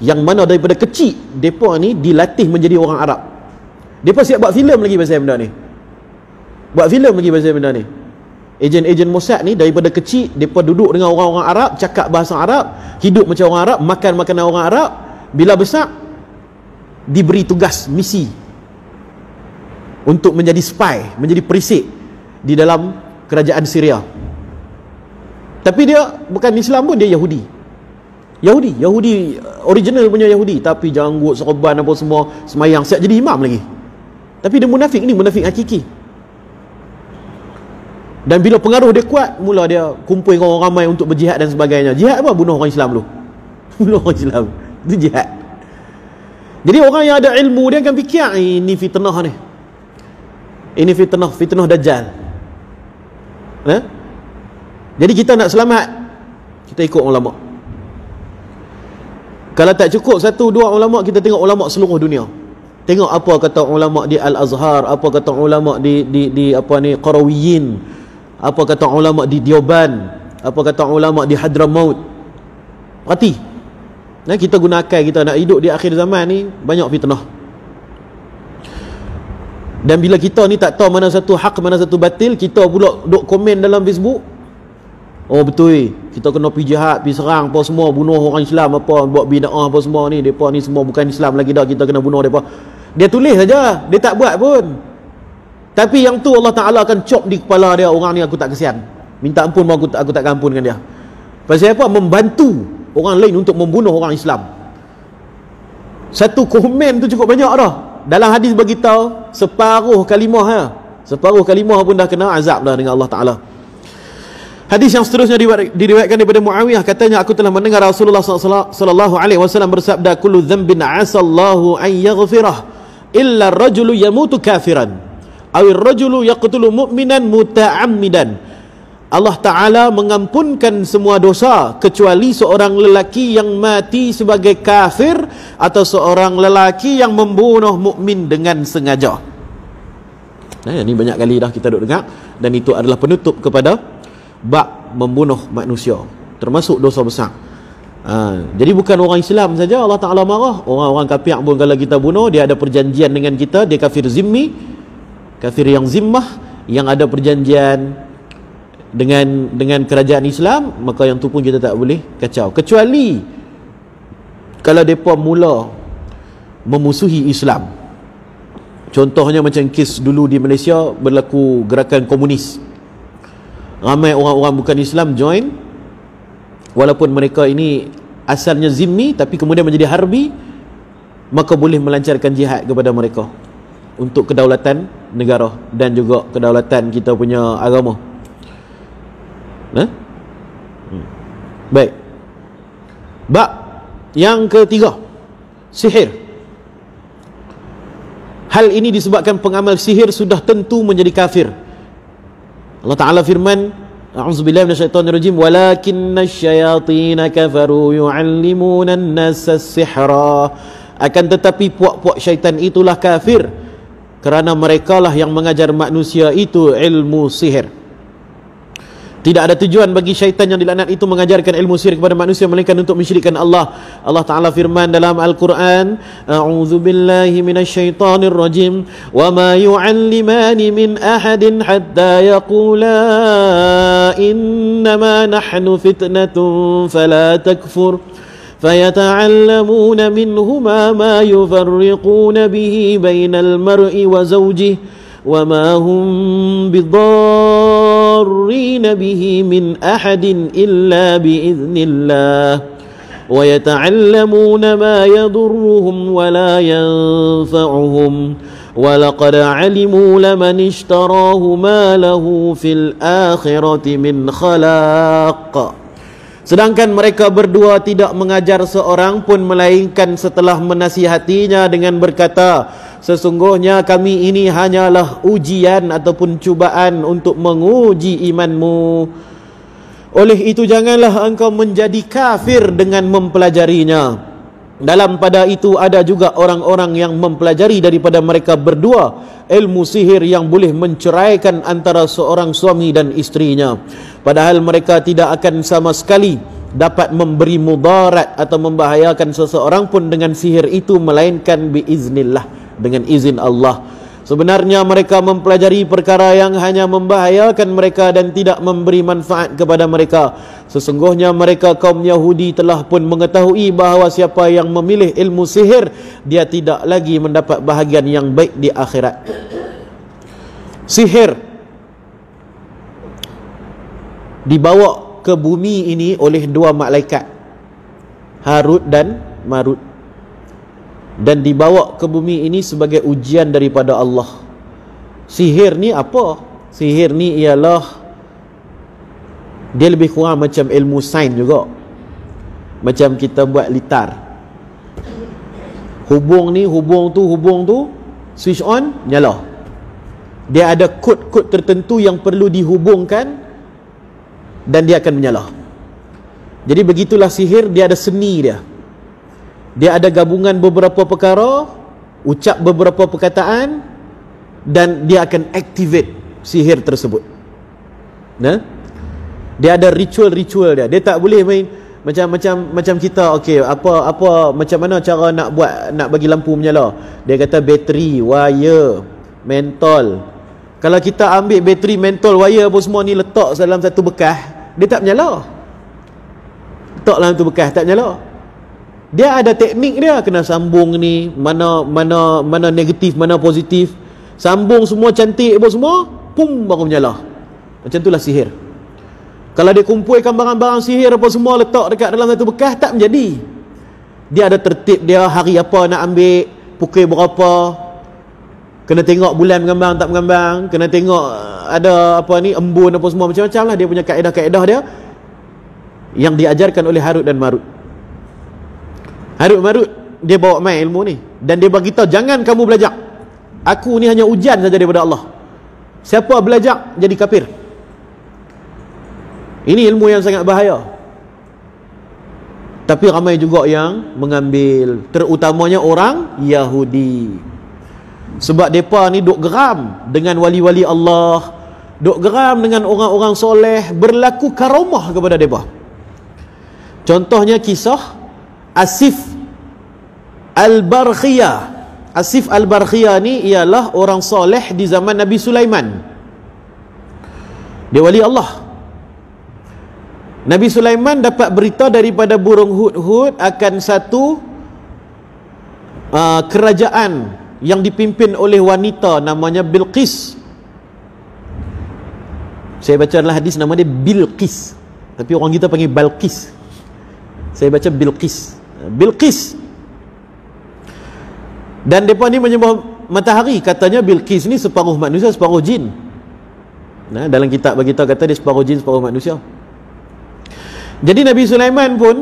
[SPEAKER 1] yang mana daripada kecil mereka ni dilatih menjadi orang Arab. Mereka siap buat filem lagi pasal benda ni. Buat filem lagi pasal benda ni. Ejen-ejen Mossad ni daripada kecil mereka duduk dengan orang-orang Arab, cakap bahasa Arab, hidup macam orang Arab, makan makanan orang Arab. Bila besar diberi tugas misi untuk menjadi spy, menjadi perisik di dalam kerajaan Syria. Tapi dia bukan Islam pun, dia Yahudi original punya Yahudi, tapi janggut, serban apa semua, semayang, siap jadi imam lagi. Tapi dia munafik ni, munafik hakiki. Dan bila pengaruh dia kuat, mula dia kumpul orang ramai untuk berjihad dan sebagainya. Jihad apa? Bunuh orang Islam dulu. Bunuh orang Islam, itu jihad. Jadi orang yang ada ilmu, dia akan fikir ini fitnah ni, ini fitnah Dajjal. Jadi kita nak selamat, kita ikut ulama. Kalau tak cukup satu dua ulama, kita tengok ulama seluruh dunia. Tengok apa kata ulama di Al-Azhar, apa kata ulama di apa ni Qarawiyin, apa kata ulama di Dioban, apa kata ulama di Hadramaut. Perhati. Kita guna akal, kita nak hidup di akhir zaman ni banyak fitnah. Dan bila kita ni tak tahu mana satu hak, mana satu batil, kita pula duk komen dalam Facebook. Oh betul, kita kena pergi jihad, pergi serang apa semua, bunuh orang Islam apa, buat bid'ah apa semua ni, depa ni semua bukan Islam lagi dah, kita kena bunuh depa. Dia tulis saja, dia tak buat pun. Tapi yang tu Allah Taala akan cop di kepala dia, orang ni aku tak kesian. Minta ampun aku tak ampunkan dia. Pasal apa? Membantu orang lain untuk membunuh orang Islam. Satu komen tu cukup banyak dah. Dalam hadis beritahu separuh kalimah pun dah kena azab dah dengan Allah Taala. Hadis yang seterusnya diriwayatkan daripada Muawiyah, katanya aku telah mendengar Rasulullah sallallahu alaihi wasallam bersabda, kullu dhanbin 'asallahu an yaghfirah illa ar-rajulu yamutu kafiran aw ar-rajulu yaqtulu mu'minan muta'ammidan Allah Ta'ala mengampunkan semua dosa kecuali seorang lelaki yang mati sebagai kafir atau seorang lelaki yang membunuh mukmin dengan sengaja. Ini banyak kali dah kita duk dengar, dan itu adalah penutup kepada bab membunuh manusia, termasuk dosa besar. Jadi bukan orang Islam saja Allah Ta'ala marah, orang-orang kafir pun kalau kita bunuh, dia ada perjanjian dengan kita, dia kafir zimmi, kafir yang zimmah, yang ada perjanjian dengan kerajaan Islam, maka yang tu pun kita tak boleh kacau, kecuali kalau mereka mula memusuhi Islam. Contohnya macam kes dulu di Malaysia berlaku gerakan komunis, ramai orang-orang bukan Islam join, walaupun mereka ini asalnya zimmi tapi kemudian menjadi harbi, maka boleh melancarkan jihad kepada mereka untuk kedaulatan negara dan juga kedaulatan kita punya agama. Baik. Bab yang ketiga, sihir. Hal ini disebabkan pengamal sihir sudah tentu menjadi kafir. Allah Ta'ala firman, a'udzubillahi minasyaitonirrajim, walakinnasyayatina kafaru yu'allimuna an-nasa as-sihra. Akan tetapi puak-puak syaitan itulah kafir, kerana merekalah yang mengajar manusia itu ilmu sihir. Tidak ada tujuan bagi syaitan yang dilaknat itu mengajarkan ilmu sihir kepada manusia melainkan untuk mensyirikkan Allah. Allah Ta'ala firman dalam Al-Quran, a'udzu billahi minasyaitonir rajim, wa ma yu'allimani min ahadin hatta yaqula innama nahnu fitnatun fala takfur فيتعلمون منهما ما يفرقون به بين المرء وزوجه وما هم بضارين به من أحد إلا بإذن الله ويتعلمون ما يضرهم ولا ينفعهم ولقد علموا لمن اشتراه ما له في الآخرة من خلاق. Sedangkan mereka berdua tidak mengajar seorang pun melainkan setelah menasihatinya dengan berkata, sesungguhnya kami ini hanyalah ujian ataupun cubaan untuk menguji imanmu. Oleh itu janganlah engkau menjadi kafir dengan mempelajarinya. Dalam pada itu ada juga orang-orang yang mempelajari daripada mereka berdua ilmu sihir yang boleh menceraikan antara seorang suami dan istrinya, padahal mereka tidak akan sama sekali dapat memberi mudarat atau membahayakan seseorang pun dengan sihir itu melainkan biiznillah, dengan izin Allah. Sebenarnya mereka mempelajari perkara yang hanya membahayakan mereka dan tidak memberi manfaat kepada mereka. Sesungguhnya mereka kaum Yahudi telah pun mengetahui bahawa siapa yang memilih ilmu sihir, dia tidak lagi mendapat bahagian yang baik di akhirat. Sihir dibawa ke bumi ini oleh dua malaikat, Harut dan Marut, dan dibawa ke bumi ini sebagai ujian daripada Allah. Sihir ni apa? Sihir ni ialah, dia lebih kurang macam ilmu sains juga. Macam kita buat litar, hubung tu switch on, nyala. Dia ada kod-kod tertentu yang perlu dihubungkan dan dia akan menyala. Jadi begitulah sihir, dia ada seni dia. Dia ada gabungan beberapa perkara, ucap beberapa perkataan, dan dia akan activate sihir tersebut. Dia ada ritual-ritual dia. Dia tak boleh main macam kita, okey, apa macam mana cara nak bagi lampu menyala. Dia kata bateri, wire, mentol. Kalau kita ambil bateri, mentol, wire apa semua ni letak dalam satu bekas, dia tak menyala. Letak dalam satu bekas, tak menyala. Dia ada teknik dia, kena sambung ni, mana negatif, mana positif. Sambung semua cantik apa semua, pum, baru menyala. Macam itulah sihir. Kalau dia kumpulkan barang-barang sihir apa semua letak dekat dalam satu bekas, tak menjadi. Dia ada tertib dia, hari apa nak ambil, pukul berapa, kena tengok bulan mengambang tak mengambang, kena tengok ada apa ni, embun apa semua, macam-macam lah dia punya kaedah-kaedah dia yang diajarkan oleh Harut dan Marut. Harut Marut dia bawa main ilmu ni, dan dia bagi tahu, jangan kamu belajar, aku ni hanya ujian saja daripada Allah. Siapa belajar jadi kafir. Ini ilmu yang sangat bahaya. Tapi ramai juga yang mengambil, terutamanya orang Yahudi. Sebab mereka ni duk geram dengan wali-wali Allah, duk geram dengan orang-orang soleh, berlaku karamah kepada mereka. Contohnya kisah Asif Al-Barkhiyah. Asif Al-Barkhiyah ni ialah orang soleh di zaman Nabi Sulaiman. Dia wali Allah. Nabi Sulaiman dapat berita daripada burung hudhud akan satu kerajaan yang dipimpin oleh wanita namanya Bilqis. Saya baca dalam hadis nama dia Bilqis, tapi orang kita panggil Balqis. Saya baca Bilqis. Bilqis. Dan mereka ni menyembah matahari. Katanya Bilqis ni separuh manusia, separuh jin. Nah, dalam kitab bagi kita kata dia separuh jin, separuh manusia. Jadi Nabi Sulaiman pun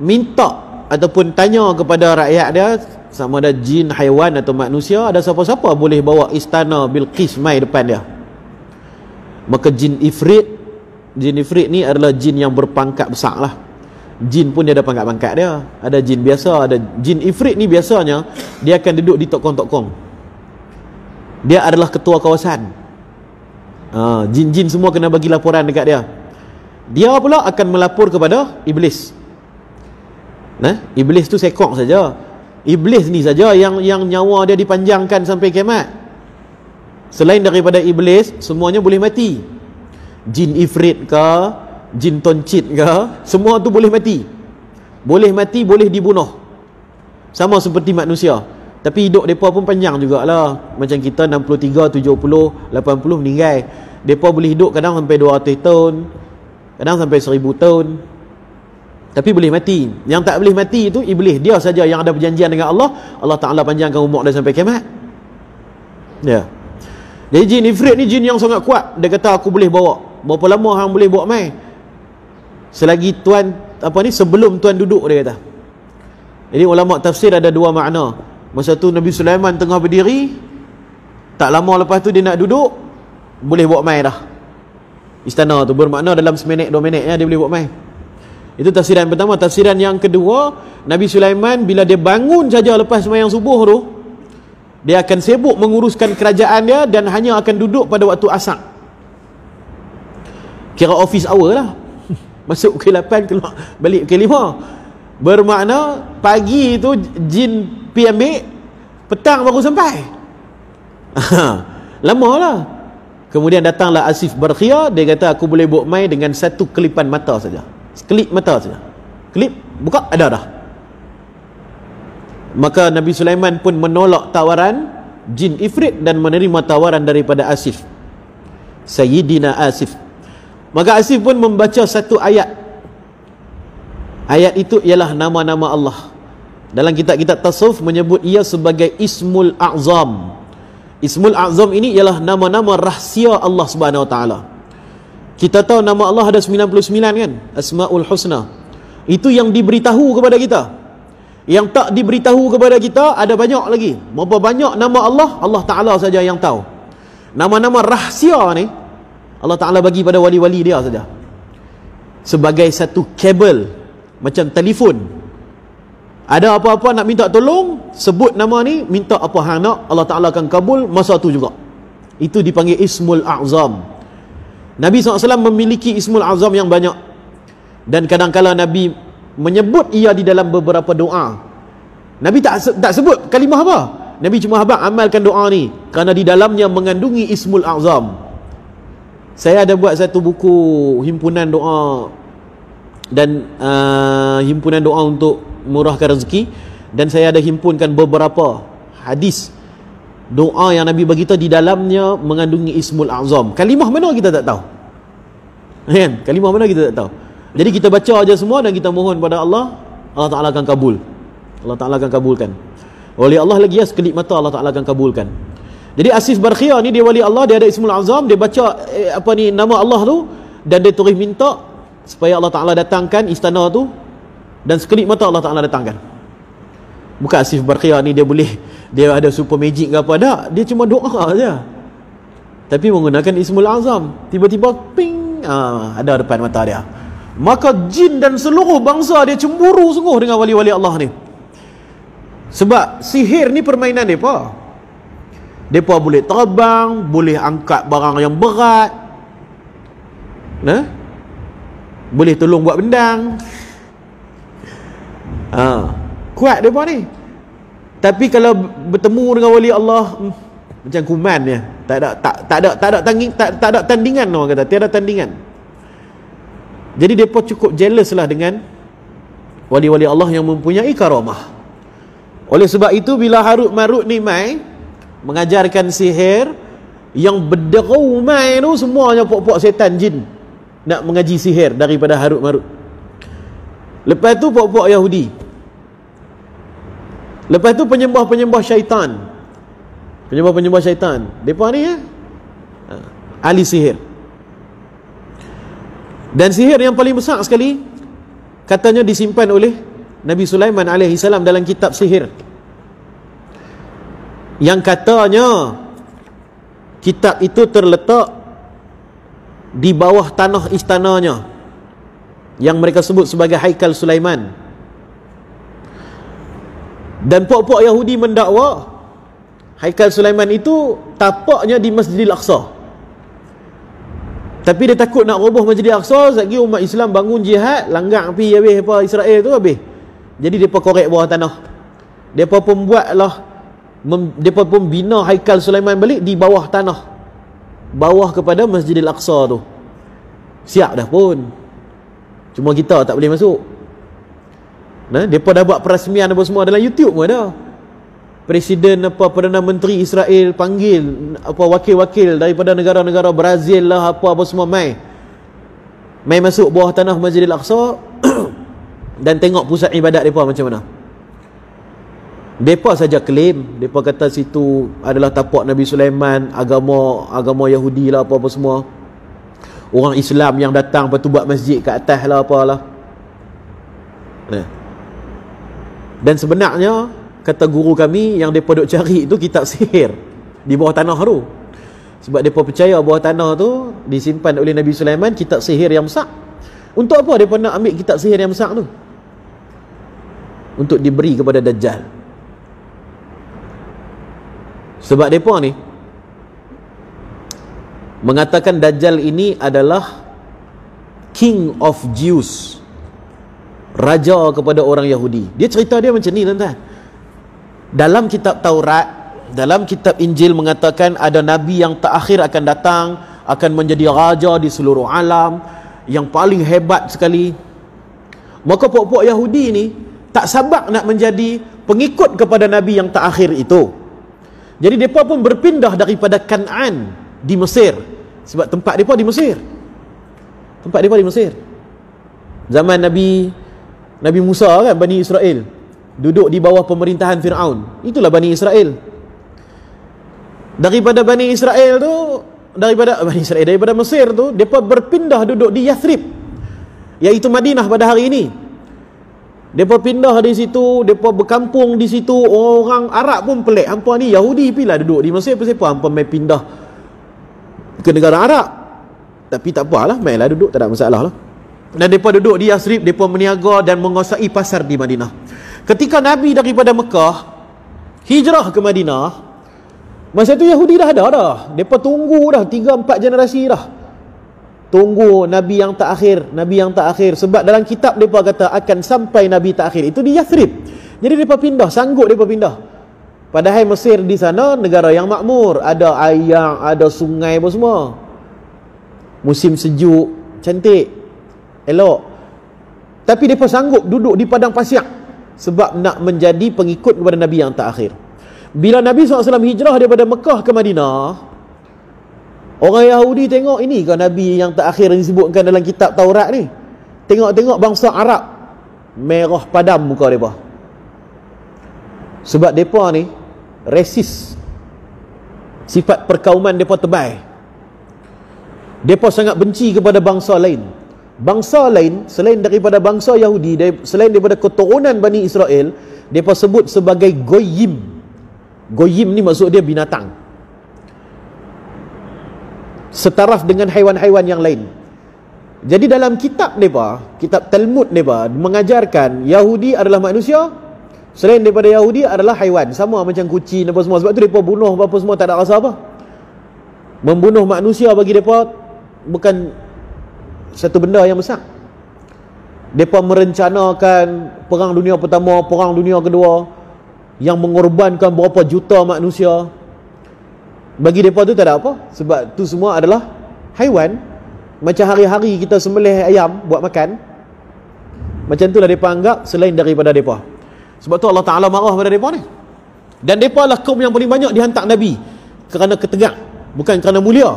[SPEAKER 1] minta ataupun tanya kepada rakyat dia, sama ada jin, haiwan atau manusia, ada siapa-siapa boleh bawa istana Bilqis mai depan dia. Maka jin Ifrit ni adalah jin yang berpangkat besar lah. Jin pun dia ada pangkat-pangkat dia. Ada jin biasa, ada jin Ifrit ni biasanya dia akan duduk di tokong-tokong. Dia adalah ketua kawasan. Jin-jin semua kena bagi laporan dekat dia. Dia pula akan melapor kepada Iblis. Nah, Iblis tu sekok saja. Iblis ni saja yang nyawa dia dipanjangkan sampai kiamat. Selain daripada Iblis, semuanya boleh mati. Jin Ifrit ke, jin Toncit ke, semua tu boleh mati. Boleh mati, boleh dibunuh. Sama seperti manusia. Tapi hidup mereka pun panjang jugalah. Macam kita 63, 70, 80 meninggal. Mereka boleh hidup kadang sampai 200 tahun, kadang sampai 1000 tahun. Tapi boleh mati. Yang tak boleh mati itu Iblis. Dia saja yang ada perjanjian dengan Allah. Allah Ta'ala panjangkan umur dia sampai kiamat. Ya. Jadi jin Ifrit ni jin yang sangat kuat. Dia kata aku boleh bawa. Berapa lama hang boleh bawa mai? Selagi tuan sebelum tuan duduk, dia kata. Jadi ulama tafsir ada dua makna. Masa tu Nabi Sulaiman tengah berdiri, tak lama lepas tu dia nak duduk, boleh bawa mai dah. Istana tu bermakna dalam seminit 2 minit dia boleh bawa mai. Itu tafsiran pertama. Tafsiran yang kedua, Nabi Sulaiman bila dia bangun saja lepas sembahyang subuh tu, dia akan sibuk menguruskan kerajaan dia dan hanya akan duduk pada waktu asar. Kira office hour lah. Masuk ke 8, keluar balik ke 5. Bermakna pagi tu jin pi ambil, petang baru sampai. Lama lah. Kemudian datanglah Asif Barkhiyah. Dia kata aku boleh bawa mai dengan satu kelipan mata saja. Sekelip mata saja. Kelip, buka, ada dah. Maka Nabi Sulaiman pun menolak tawaran jin Ifrit dan menerima tawaran daripada Asif, Sayyidina Asif. Maka Asif pun membaca satu ayat. Ayat itu ialah nama-nama Allah. Dalam kitab-kitab tasawuf menyebut ia sebagai Ismul A'zam. Ismul A'zam ini ialah nama-nama rahsia Allah Subhanahu Wa Taala. Kita tahu nama Allah ada 99 kan, Asmaul Husna. Itu yang diberitahu kepada kita. Yang tak diberitahu kepada kita ada banyak lagi. Berapa banyak nama Allah, Allah Ta'ala saja yang tahu. Nama-nama rahsia ni Allah Ta'ala bagi pada wali-wali dia saja. Sebagai satu kabel, macam telefon. Ada apa-apa nak minta tolong, sebut nama ni, minta apa hang nak, Allah Ta'ala akan kabul masa tu juga. Itu dipanggil Ismul A'zam. Nabi SAW memiliki Ismul A'zam yang banyak. Dan kadang-kadang Nabi menyebut ia di dalam beberapa doa. Nabi tak sebut kalimah apa. Nabi cuma amalkan doa ni kerana di dalamnya mengandungi Ismul A'zam. Saya ada buat satu buku himpunan doa dan himpunan doa untuk murahkan rezeki, dan saya ada himpunkan beberapa hadis doa yang Nabi bagi kita di dalamnya mengandungi Ismul A'zam. Kalimah mana kita tak tahu. Kan? Kalimah mana kita tak tahu. Jadi kita baca aja semua dan kita mohon pada Allah, Allah Ta'ala akan kabul. Allah Ta'ala akan kabulkan. Wali Allah lagi ya, sekelip mata Allah Ta'ala akan kabulkan. Jadi Asif Barkhiyah ni dia wali Allah, dia ada Ismul A'zam, dia baca nama Allah tu dan dia terus minta supaya Allah Ta'ala datangkan istana tu, dan sekelip mata Allah Ta'ala datangkan. Bukan Asif Barkhiyah ni dia ada super magic ke apa, tak. Dia cuma doa saja. Tapi menggunakan Ismul A'zam. Tiba-tiba ping, ada depan mata dia. Maka jin dan seluruh bangsa dia cemburu sungguh dengan wali-wali Allah ni. Sebab sihir ni permainan mereka. Mereka boleh terbang, boleh angkat barang yang berat, boleh tolong buat bendang. Kuat mereka ni. Tapi kalau bertemu dengan wali Allah, macam kuman dia. Tak ada tandingan, orang kata tiada tandingan. Jadi mereka cukup jealous lah dengan wali-wali Allah yang mempunyai karamah. Oleh sebab itu, bila Harut Marut ni mai mengajarkan sihir, yang berderau mai tu semuanya pok-pok setan jin nak mengaji sihir daripada Harut Marut. Lepas tu pok-pok Yahudi. Lepas tu penyembah-penyembah syaitan. Penyembah-penyembah syaitan. Mereka ni ahli sihir. Dan sihir yang paling besar sekali katanya disimpan oleh Nabi Sulaiman alaihi salam dalam kitab sihir, yang katanya kitab itu terletak di bawah tanah istananya yang mereka sebut sebagai Haikal Sulaiman. Dan pok-pok Yahudi mendakwa Haikal Sulaiman itu tapaknya di Masjidil Aqsa. Tapi dia takut nak roboh Masjidil Aqsa, lagi umat Islam bangun jihad, langgar pergi habis apa Israel tu habis. Jadi depa korek bawah tanah. Depa pun buatlah, depa pun bina Haikal Sulaiman balik di bawah tanah, bawah kepada Masjidil Aqsa tu. Siap dah pun, cuma kita tak boleh masuk. Depa dah buat perasmian apa semua dalam YouTube pun ada. Presiden Perdana Menteri Israel panggil wakil-wakil daripada negara-negara Brazil lah apa semua mai masuk bawah tanah Masjidil Aqsa dan tengok pusat ibadat depa macam mana. Depa saja klaim, depa kata situ adalah tapak Nabi Sulaiman, agama Yahudi lah apa semua. Orang Islam yang datang lepas tu buat masjid kat atas lah apalah. Dan sebenarnya kata guru kami, yang mereka duk cari itu kitab sihir di bawah tanah tu. Sebab mereka percaya bawah tanah tu disimpan oleh Nabi Sulaiman kitab sihir yang besar. Untuk apa mereka nak ambil kitab sihir yang besar tu? Untuk diberi kepada Dajjal. Sebab mereka ni mengatakan Dajjal ini adalah King of Jews, raja kepada orang Yahudi. Dia cerita dia macam ni, tuan-tuan. Dalam kitab Taurat, dalam kitab Injil mengatakan ada Nabi yang terakhir akan datang, akan menjadi raja di seluruh alam, yang paling hebat sekali. Maka pokok Yahudi ni tak sabar nak menjadi pengikut kepada Nabi yang terakhir itu. Jadi mereka pun berpindah daripada Kan'an di Mesir. Sebab tempat mereka di Mesir. Tempat mereka di Mesir. Zaman Nabi Musa kan, Bani Israel duduk di bawah pemerintahan Fir'aun. Itulah Bani Israel. Daripada Bani Israel tu, daripada Mesir tu, mereka berpindah duduk di Yathrib, iaitu Madinah pada hari ini. Mereka pindah di situ, mereka berkampung di situ. Orang Arab pun pelik, hampa ni Yahudi pilah duduk di Mesir, kenapa hampa main pindah ke negara Arab? Tapi tak apalah, mainlah duduk, tak ada masalah lah. Dan mereka duduk di Yathrib, mereka meniaga dan menguasai pasar di Madinah. Ketika Nabi daripada Mekah hijrah ke Madinah, masa tu Yahudi dah ada dah. Mereka tunggu dah 3-4 generasi dah. Tunggu Nabi yang terakhir, Nabi yang terakhir. Sebab dalam kitab mereka kata akan sampai Nabi terakhir itu di Yathrib. Jadi mereka pindah, sanggup mereka pindah. Padahal Mesir di sana negara yang makmur, ada air, ada sungai apa semua. Musim sejuk, cantik, elok. Tapi mereka sanggup duduk di padang pasir sebab nak menjadi pengikut kepada Nabi yang terakhir. Bila Nabi SAW hijrah daripada Mekah ke Madinah, orang Yahudi tengok, ini ke Nabi yang terakhir yang disebutkan dalam kitab Taurat ni? Tengok-tengok bangsa Arab, merah padam muka mereka. Sebab mereka ni resis, sifat perkauman mereka tebal. Mereka sangat benci kepada bangsa lain. Bangsa lain selain daripada bangsa Yahudi, selain daripada keturunan Bani Israel, mereka sebut sebagai Goyim. Goyim ni maksud dia binatang, setaraf dengan haiwan-haiwan yang lain. Jadi dalam kitab mereka, kitab Talmud mereka mengajarkan Yahudi adalah manusia, selain daripada Yahudi adalah haiwan, sama macam kucing apa semua. Sebab tu mereka bunuh apa semua tak ada rasa apa. Membunuh manusia bagi mereka bukan satu benda yang besar. Mereka merencanakan perang dunia pertama, perang dunia kedua yang mengorbankan berapa juta manusia. Bagi mereka tu tak ada apa, sebab tu semua adalah haiwan. Macam hari-hari kita sembelih ayam buat makan, macam itulah mereka anggap selain daripada mereka. Sebab tu Allah Ta'ala marah pada mereka ni. Dan mereka lah kaum yang paling banyak dihantar Nabi kerana ketegak, bukan kerana mulia,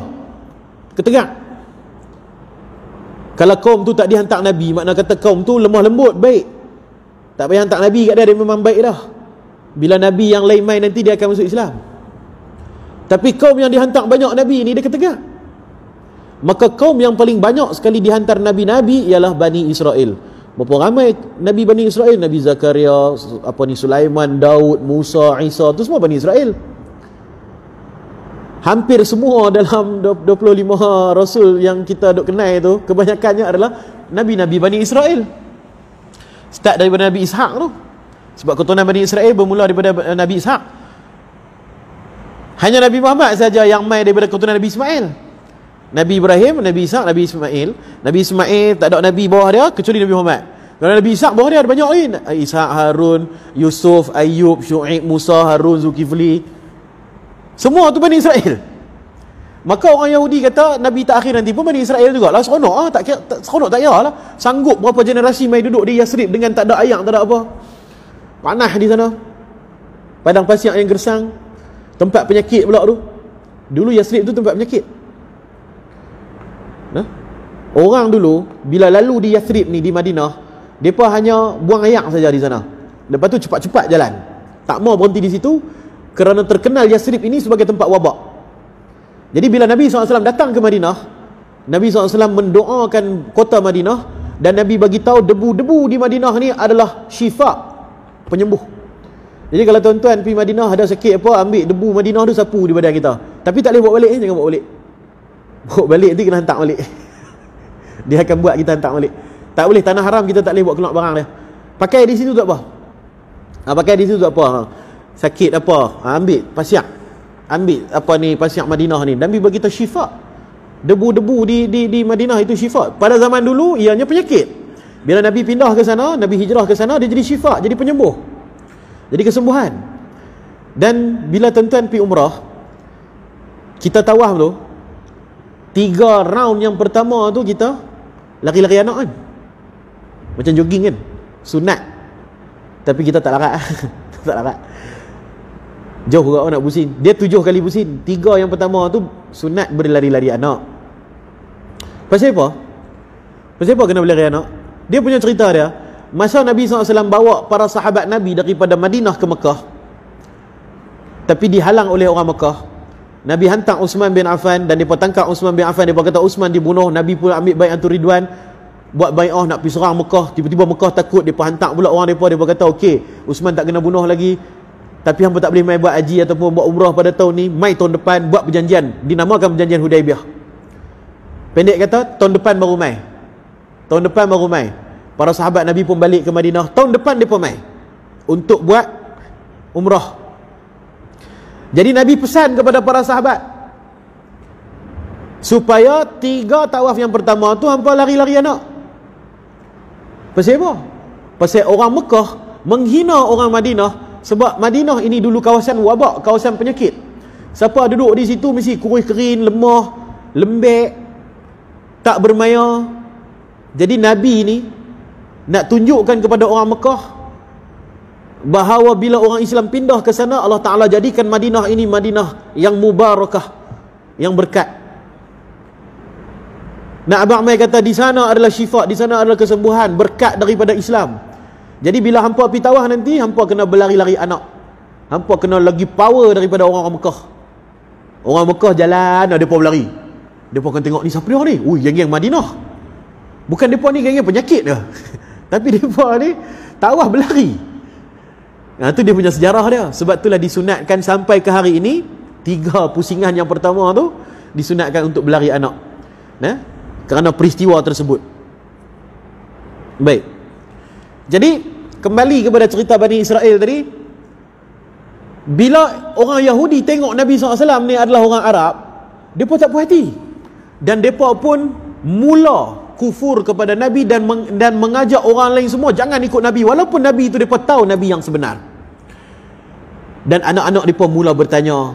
[SPEAKER 1] ketegak. Kalau kaum tu tak dihantar Nabi, makna kata kaum tu lemah lembut, baik, tak payah hantar Nabi kat dia, dia memang baik dah. Bila Nabi yang lain main nanti dia akan masuk Islam. Tapi kaum yang dihantar banyak Nabi ni dia ketegak. Maka kaum yang paling banyak sekali dihantar Nabi-Nabi ialah Bani Israel. Berapa ramai Nabi Bani Israel? Nabi Zakaria, Sulaiman, Daud, Musa, Isa, tu semua Bani Israel. Hampir semua dalam 25 Rasul yang kita duk kenal tu, kebanyakannya adalah Nabi-Nabi Bani Israel. Start daripada Nabi Ishak tu. Sebab keturunan Bani Israel bermula daripada Nabi Ishak. Hanya Nabi Muhammad saja yang mai daripada keturunan Nabi Ismail. Nabi Ibrahim, Nabi Ishak, Nabi Ismail. Nabi Ismail tak ada Nabi bawah dia kecuali Nabi Muhammad. Kalau Nabi Ishak bawah dia ada banyak lagi. Ishak, Harun, Yusuf, Ayub, Syuaib, Musa, Harun, Zulkifli. Semua tu Bani Israel. Maka orang Yahudi kata Nabi tak akhir nanti pun Bani Israel jugalah. Seronok lah, seronok tak kira lah. Sanggup berapa generasi mai duduk di Yasrib dengan tak ada air, tak ada apa. Panah di sana. Padang pasir yang gersang. Tempat penyakit pula tu. Dulu Yasrib tu tempat penyakit. Orang dulu bila lalu di Yasrib ni, di Madinah, mereka hanya buang air saja di sana. Lepas tu cepat-cepat jalan, tak mau berhenti di situ kerana terkenal Yasrib ini sebagai tempat wabak. Jadi bila Nabi SAW datang ke Madinah, Nabi SAW mendoakan kota Madinah, dan Nabi bagi tahu debu-debu di Madinah ni adalah syifa, penyembuh. Jadi kalau tuan-tuan pergi Madinah ada sakit apa, ambil debu Madinah tu sapu di badan kita. Tapi tak boleh bawa balik, jangan bawa balik. Bawa balik nanti kena hantar balik. Dia akan buat kita hantar balik. Tak boleh, tanah haram kita tak boleh buat keluar barang dia. Pakai di situ tak apa. Pakai di situ tak apa. Sakit apa, ambil pasiak. Ambil apa ni, pasiak Madinah ni. Nabi bagi tahu syifa. Debu-debu di Madinah itu syifa. Pada zaman dulu ianya penyakit. Bila Nabi pindah ke sana, Nabi hijrah ke sana, dia jadi syifa, jadi penyembuh. Jadi kesembuhan. Dan bila tuan-tuan pergi umrah, kita tawaf tu, 3 round yang pertama tu kita lari-lari anak kan, macam jogging kan, sunat. Tapi kita tak larat. Tak larat, jauh juga nak pusing. Dia 7 kali pusing. 3 yang pertama tu sunat berlari-lari anak. Pasal apa? Pasal apa kena berlari anak? Dia punya cerita dia, masa Nabi SAW bawa para sahabat Nabi daripada Madinah ke Mekah, tapi dihalang oleh orang Mekah. Nabi hantar Uthman bin Affan, dan mereka tangkap Uthman bin Affan. Mereka kata Uthman dibunuh. Nabi pun ambil bai'atul Ridwan, buat bai'ah nak pergi serang Mekah. Tiba-tiba Mekah takut, mereka hantar pula orang mereka. Mereka kata okey, Uthman tak kena bunuh lagi, tapi hampa tak boleh mai buat haji ataupun buat umrah pada tahun ni. Mai tahun depan buat perjanjian, dinamakan perjanjian Hudaibiyah. Pendek kata, tahun depan baru mai. Tahun depan baru mai. Para sahabat Nabi pun balik ke Madinah. Tahun depan mereka mai untuk buat umrah. Jadi Nabi pesan kepada para sahabat supaya 3 tawaf yang pertama tu hampa lari-lari anak. Pasal apa? Pasal orang Mekah menghina orang Madinah, sebab Madinah ini dulu kawasan wabak, kawasan penyakit. Siapa duduk di situ mesti kurus kering, lemah, lembek, tak bermaya. Jadi Nabi ni nak tunjukkan kepada orang Mekah bahawa bila orang Islam pindah ke sana, Allah Ta'ala jadikan Madinah ini Madinah yang mubarakah, yang berkat. Nak abang mai kata di sana adalah syifa, di sana adalah kesembuhan, berkat daripada Islam. Jadi bila hampa pergi tawaf nanti, hampa kena berlari-lari anak. Hampa kena lagi power daripada orang-orang Mekah. Orang Mekah jalan, mereka berlari. Mereka akan tengok ni siapa dia ni? Ui, geng-geng Madinah. Bukan mereka ni geng-geng penyakit dah. Tapi mereka ni tawaf berlari. Itu dia punya sejarah dia. Sebab itulah disunatkan sampai ke hari ini, 3 pusingan yang pertama tu disunatkan untuk berlari anak. kerana peristiwa tersebut. Baik. Jadi kembali kepada cerita Bani Israel tadi, bila orang Yahudi tengok Nabi SAW ni adalah orang Arab, mereka tak puas hati, dan mereka pun mula kufur kepada Nabi dan mengajak orang lain semua jangan ikut Nabi, walaupun Nabi itu mereka tahu Nabi yang sebenar. Dan anak-anak mereka mula bertanya,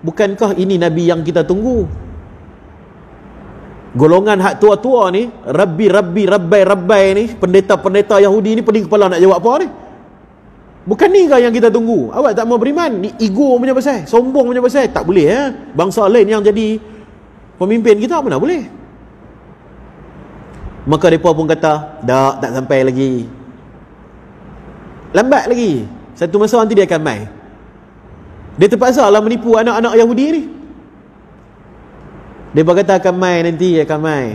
[SPEAKER 1] bukankah ini Nabi yang kita tunggu? Golongan hak tua-tua ni, Rabbai ni, pendeta-pendeta Yahudi ni pening kepala nak jawab apa ni? Bukan ni kah yang kita tunggu? Awak tak mau beriman? Ni ego punya pasal, sombong punya pasal. Tak boleh bangsa lain yang jadi pemimpin kita, mana boleh? Maka mereka pun kata, tak sampai lagi, lambat lagi, satu masa nanti dia akan mai. Dia terpaksa lah menipu anak-anak Yahudi ni. Dia berkata akan mai, nanti akan mai.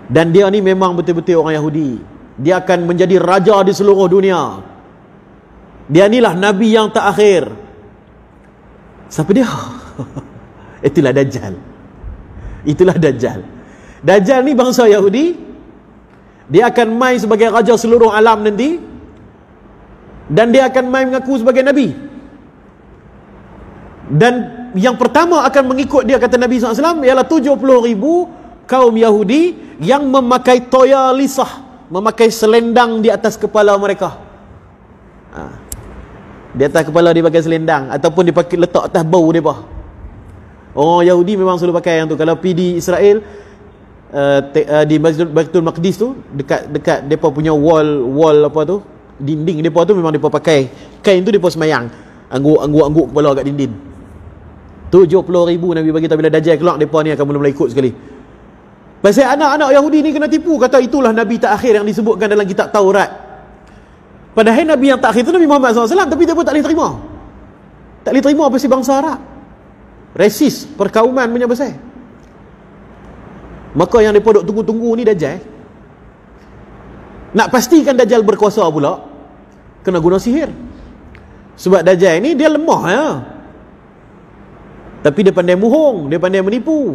[SPEAKER 1] Dan dia ni memang betul-betul orang Yahudi. Dia akan menjadi raja di seluruh dunia. Dia inilah Nabi yang terakhir. Siapa dia? Itulah Dajjal. Itulah Dajjal. Dajjal ni bangsa Yahudi. Dia akan mai sebagai raja seluruh alam nanti. Dan dia akan mai mengaku sebagai Nabi. Dan yang pertama akan mengikut dia, kata Nabi SAW, ialah 70,000 kaum Yahudi yang memakai toya lisah, memakai selendang di atas kepala mereka. Di atas kepala dia pakai selendang, ataupun dia pakai letak atas bau dia. Orang Yahudi memang selalu pakai yang tu. Kalau pergi di Israel, di Baitul Maqdis tu, dekat depa punya wall apa tu, dinding depa tu, memang depa pakai kain tu, depa semayang angguk kepala kat dinding. 70,000 Nabi bagi tahu bila Dajjal keluar, depa ni akan mula-mula ikut sekali. Pasal anak-anak Yahudi ni kena tipu, kata itulah Nabi terakhir yang disebutkan dalam kitab Taurat. Padahal Nabi yang terakhir tu Nabi Muhammad SAW, tapi dia pun tak boleh terima. Tak boleh terima pasal bangsa Arab, resis, perkauman punya pasal. Maka yang mereka duk tunggu-tunggu ni Dajjal. Nak pastikan Dajjal berkuasa pula, kena guna sihir. Sebab Dajjal ni dia lemah tapi dia pandai bohong, dia pandai menipu.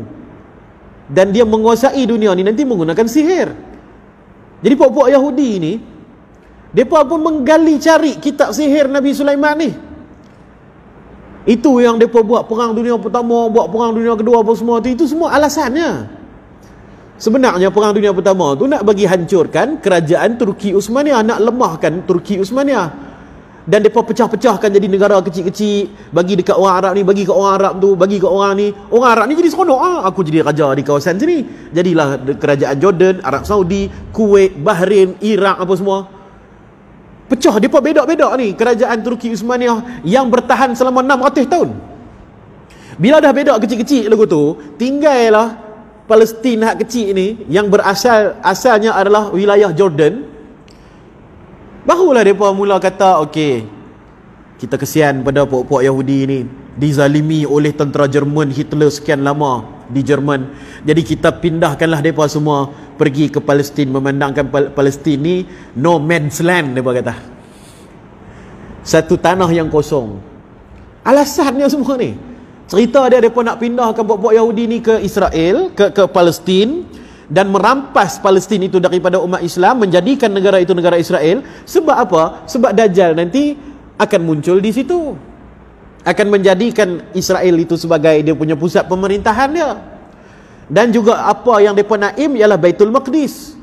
[SPEAKER 1] Dan dia menguasai dunia ni nanti menggunakan sihir. Jadi puak-puak Yahudi ni, mereka pun menggali cari kitab sihir Nabi Sulaiman ni. Itu yang mereka buat perang dunia pertama, buat perang dunia kedua apa semua tu. Itu semua alasannya. Sebenarnya perang dunia pertama tu nak bagi hancurkan kerajaan Turki Uthmaniyah, nak lemahkan Turki Uthmaniyah. Dan mereka pecah-pecahkan jadi negara kecil-kecil, bagi dekat orang Arab ni, bagi kat orang Arab tu, bagi kat orang ni. Orang Arab ni jadi seronok, aku jadi raja di kawasan sini. Jadilah kerajaan Jordan, Arab Saudi, Kuwait, Bahrain, Iraq apa semua. Pecah, mereka bedak-bedak ni kerajaan Turki Uthmaniyah yang bertahan selama 600 tahun. Bila dah bedak kecil-kecil lagu tu, tinggallah Palestin hak kecil ni yang asalnya adalah wilayah Jordan. Barulah mereka mula kata, okey, kita kesian pada puak-puak Yahudi ni, dizalimi oleh tentera Jerman, Hitler sekian lama di Jerman. Jadi kita pindahkanlah mereka semua pergi ke Palestin, memandangkan Palestin ni no man's land, mereka kata. Satu tanah yang kosong. Alasannya semua ni. Cerita dia, mereka nak pindahkan puak-puak Yahudi ni ke Israel, ke Palestin, dan merampas Palestin itu daripada umat Islam, menjadikan negara itu negara Israel. Sebab apa? Sebab Dajjal nanti akan muncul di situ, akan menjadikan Israel itu sebagai dia punya pusat pemerintahan dia. Dan juga apa yang mereka naim ialah Baitul Maqdis.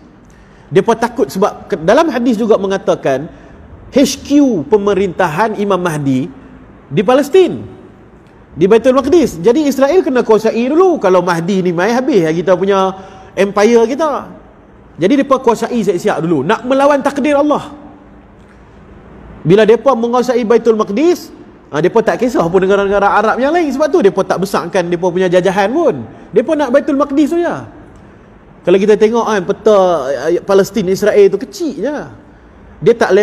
[SPEAKER 1] Mereka takut sebab dalam hadis juga mengatakan HQ pemerintahan Imam Mahdi di Palestin, di Baitul Maqdis. Jadi Israel kena kuasai dulu. Kalau Mahdi ni mai, habis kita punya empire kita. Jadi mereka kuasai siap-siap dulu, nak melawan takdir Allah. Bila mereka menguasai Baitul Maqdis, mereka tak kisah pun negara-negara Arab yang lain. Sebab tu mereka tak besarkan mereka punya jajahan pun. Mereka nak Baitul Maqdis tu je. Kalau kita tengok peta Palestin Israel tu kecil je. Dia tak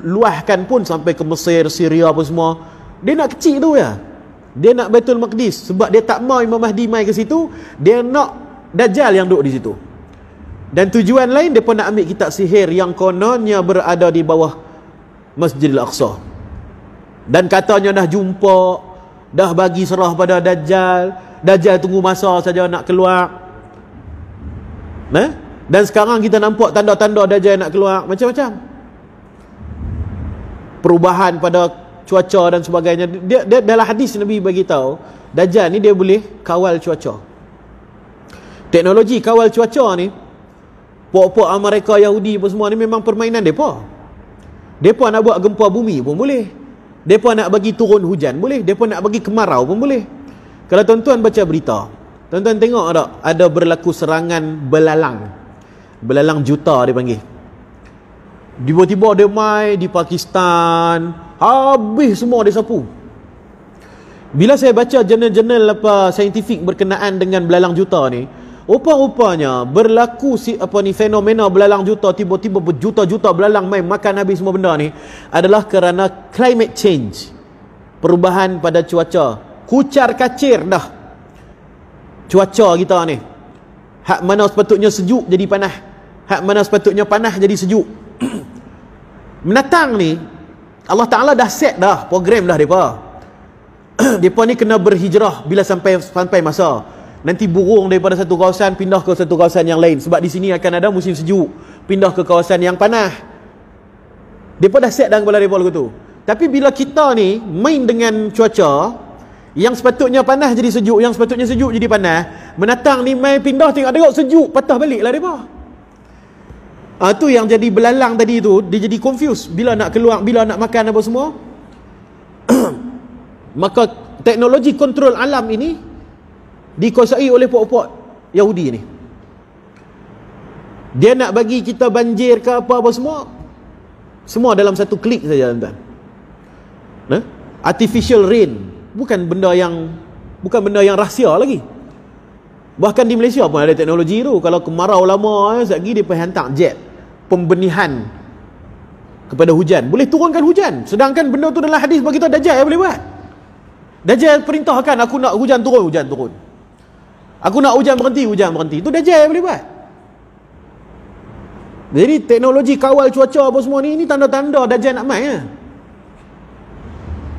[SPEAKER 1] luahkan pun sampai ke Mesir, Syria apa semua. Dia nak kecil tu je. Dia nak Baitul Maqdis. Sebab dia tak mau Imam Mahdi mai ke situ. Dia nak Dajjal yang duduk di situ. Dan tujuan lain, mereka nak ambil kitab sihir yang kononnya berada di bawah Masjidil Aqsa. Dan katanya dah jumpa, dah bagi serah pada Dajjal. Dajjal tunggu masa saja nak keluar. Dan sekarang kita nampak tanda-tanda Dajjal nak keluar macam-macam. Perubahan pada cuaca dan sebagainya. Dia dalam hadis Nabi bagi tahu, Dajjal ni dia boleh kawal cuaca. Teknologi kawal cuaca ni, pok-pok Amerika, Yahudi apa semua ni memang permainan depa. Depa nak buat gempa bumi pun boleh. Depa nak bagi turun hujan boleh. Depa nak bagi kemarau pun boleh. Kalau tuan-tuan baca berita, tuan-tuan tengok tak, ada berlaku serangan belalang. Belalang juta dia panggil. Tiba-tiba dia mai di Pakistan, habis semua dia sapu. Bila saya baca jurnal-jurnal apa saintifik berkenaan dengan belalang juta ni, rupa-rupanya berlaku fenomena belalang juta, tiba-tiba berjuta-juta belalang mai makan habis semua benda ni adalah kerana climate change, perubahan pada cuaca. Kucar kacir dah cuaca kita ni. Hak mana sepatutnya sejuk jadi panas, hak mana sepatutnya panas jadi sejuk. Menatang ni Allah Ta'ala dah set dah program dah depa. Depa ni kena berhijrah bila sampai masa. Nanti burung daripada satu kawasan pindah ke satu kawasan yang lain. Sebab di sini akan ada musim sejuk, pindah ke kawasan yang panas. Depa dah set dalam kepala depa lagu tu. Tapi bila kita ni main dengan cuaca, yang sepatutnya panas jadi sejuk, yang sepatutnya sejuk jadi panas, menatang ni main pindah tengok sejuk, patah balik lah depa. Tu yang jadi belalang tadi tu, dia jadi confused bila nak keluar, bila nak makan apa semua. Maka teknologi kontrol alam ini dikuasai oleh pok-pok Yahudi ni. Dia nak bagi kita banjir ke apa-apa semua dalam satu klik saja, tuan-tuan. Artificial rain, bukan benda yang rahsia lagi. Bahkan di Malaysia pun ada teknologi tu. Kalau kemarau lama, sekejap lagi dia pergi hantar jet pembenihan kepada hujan, boleh turunkan hujan. Sedangkan benda tu dalam hadis bagi kita Dajjal boleh buat. Dajjal perintahkan, aku nak hujan turun, hujan turun. Aku nak hujan berhenti, hujan berhenti. Itu Dajjal boleh buat. Jadi teknologi kawal cuaca apa semua ni tanda-tanda Dajjal nak main.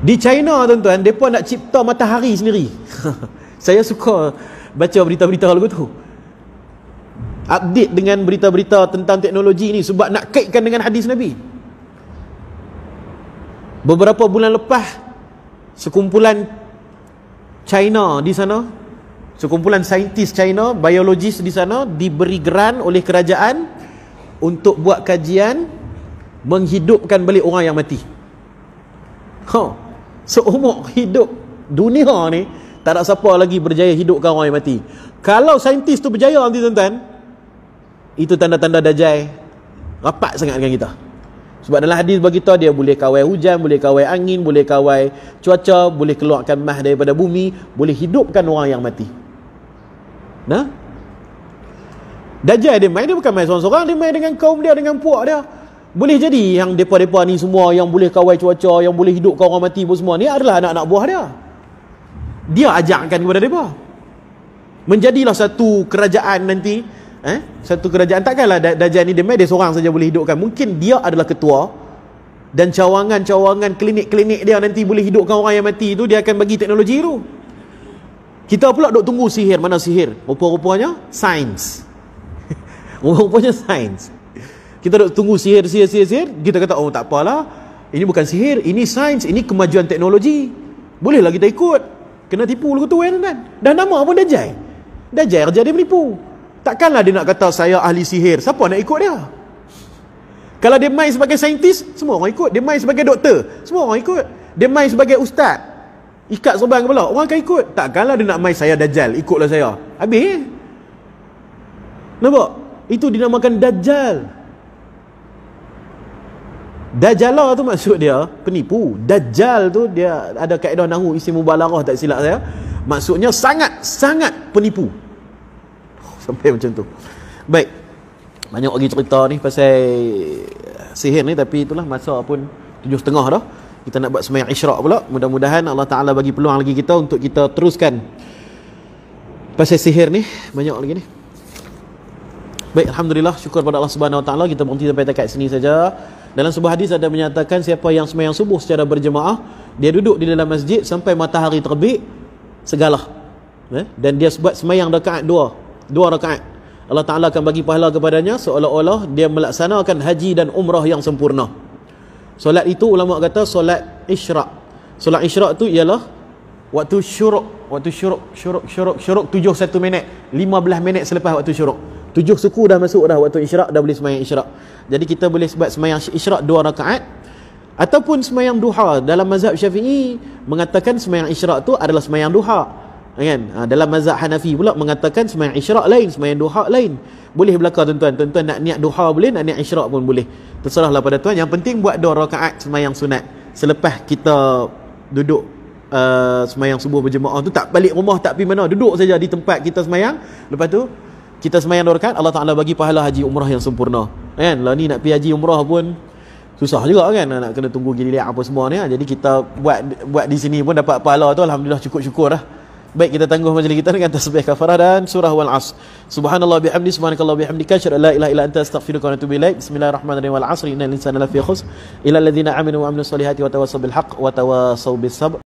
[SPEAKER 1] Di China, tuan-tuan, mereka nak cipta matahari sendiri. Saya suka baca berita-berita lagu tu. Update dengan berita-berita tentang teknologi ni sebab nak kaitkan dengan hadis Nabi. Beberapa bulan lepas, sekumpulan China di sana, sekumpulan saintis China, biologis di sana diberi geran oleh kerajaan untuk buat kajian menghidupkan balik orang yang mati. Seumur hidup dunia ni tak ada siapa lagi berjaya hidupkan orang yang mati. Kalau saintis tu berjaya nanti, tuan-tuan, itu tanda-tanda Dajjal rapat sangat dengan kita. Sebab dalam hadis bagi kita, dia boleh kawal hujan, boleh kawal angin, boleh kawal cuaca, boleh keluarkan mah daripada bumi, boleh hidupkan orang yang mati. Dajjal dia main, dia bukan main seorang-seorang, dia main dengan kaum dia, dengan puak dia. Boleh jadi yang depa-depa ni semua yang boleh kawal cuaca, yang boleh hidupkan orang mati pun semua ni adalah anak-anak buah dia. Dia ajarkan kepada depa. Menjadilah satu kerajaan nanti, satu kerajaan. Takkanlah Dajjal ni dia seorang saja boleh hidupkan. Mungkin dia adalah ketua, dan cawangan-cawangan klinik-klinik dia nanti boleh hidupkan orang yang mati tu, dia akan bagi teknologi tu. Kita pula duk tunggu sihir. Mana sihir? Rupa-rupanya sains. Rupa-rupanya sains. Kita duk tunggu sihir. Kita kata, oh tak apalah, ini bukan sihir, ini sains, ini kemajuan teknologi, bolehlah kita ikut. Kena tipu lagu tu kan. Dah nama pun Dajjal. Dajjal kerja dia menipu. Takkanlah dia nak kata saya ahli sihir, siapa nak ikut dia? Kalau dia main sebagai saintis, semua orang ikut. Dia main sebagai doktor, semua orang ikut. Dia main sebagai ustaz, ikat serban kepala, orang akan ikut. Takkanlah dia nak main saya Dajjal, ikutlah saya. Habis. Nampak? Itu dinamakan Dajjal. Dajjala tu maksud dia penipu. Dajjal tu dia ada kaedah nahwu isim mubalaghah, tak silap saya. Maksudnya sangat penipu. Sampai macam tu. Baik. Banyak lagi cerita ni pasal sihir ni, tapi itulah masa pun 7.30 dah. Kita nak buat sembahyang isyraq pula. Mudah-mudahan Allah Ta'ala bagi peluang lagi kita untuk kita teruskan pasal sihir ni. Banyak lagi ni. Baik, alhamdulillah, syukur pada Allah Subhanahu Wa Ta'ala. Kita berhenti sampai dekat sini saja. Dalam sebuah hadis ada menyatakan siapa yang sembahyang subuh secara berjemaah, dia duduk di dalam masjid sampai matahari terbit segala. Dan dia buat sembahyang rakaat dua rakaat. Allah Ta'ala akan bagi pahala kepadanya seolah-olah dia melaksanakan haji dan umrah yang sempurna. Solat itu ulama kata solat isyraq. Solat isyraq tu ialah waktu syuruk 7 minit, 15 minit selepas waktu syuruk. 7 suku dah masuk dah waktu isyraq, dah boleh sembahyang isyraq. Jadi kita boleh buat sembahyang isyraq 2 rakaat ataupun sembahyang duha. Dalam mazhab Syafi'i mengatakan sembahyang isyraq tu adalah sembahyang duha, kan? Dalam mazhab Hanafi pula mengatakan sembahyang isyraq lain, sembahyang duha lain. Boleh belaka tuan-tuan. Tuan-tuan nak niat duha boleh, nak niat isyraq pun boleh. Terserahlah pada tuan. Yang penting buat 2 rakaat sembahyang sunat selepas kita duduk sembahyang subuh berjemaah tu. Tak balik rumah, tak pergi mana, duduk saja di tempat kita sembahyang. Lepas tu kita sembahyang 2 rakaat, Allah Ta'ala bagi pahala haji umrah yang sempurna, kan? Lah ni nak pergi haji umrah pun susah juga, kan? Nak kena tunggu giliran apa semua ni. Jadi kita buat di sini pun dapat pahala tu, alhamdulillah, cukup-cukup dah. Baik, kita tangguh majlis kita dengan tasbih kafarah dan surah wal asr. Subhanallah bihamdi, subhanakallah bihamdika, asyhadu an la ilaha illa anta, astaghfiruka wa atubu ilaik. Bismillahirrahmanirrahim. Wal asri innal insana lafi khusr illa alladhina amanu wa amilus solihati wa tawassaw bil haqq wa tawassaw bis sabr.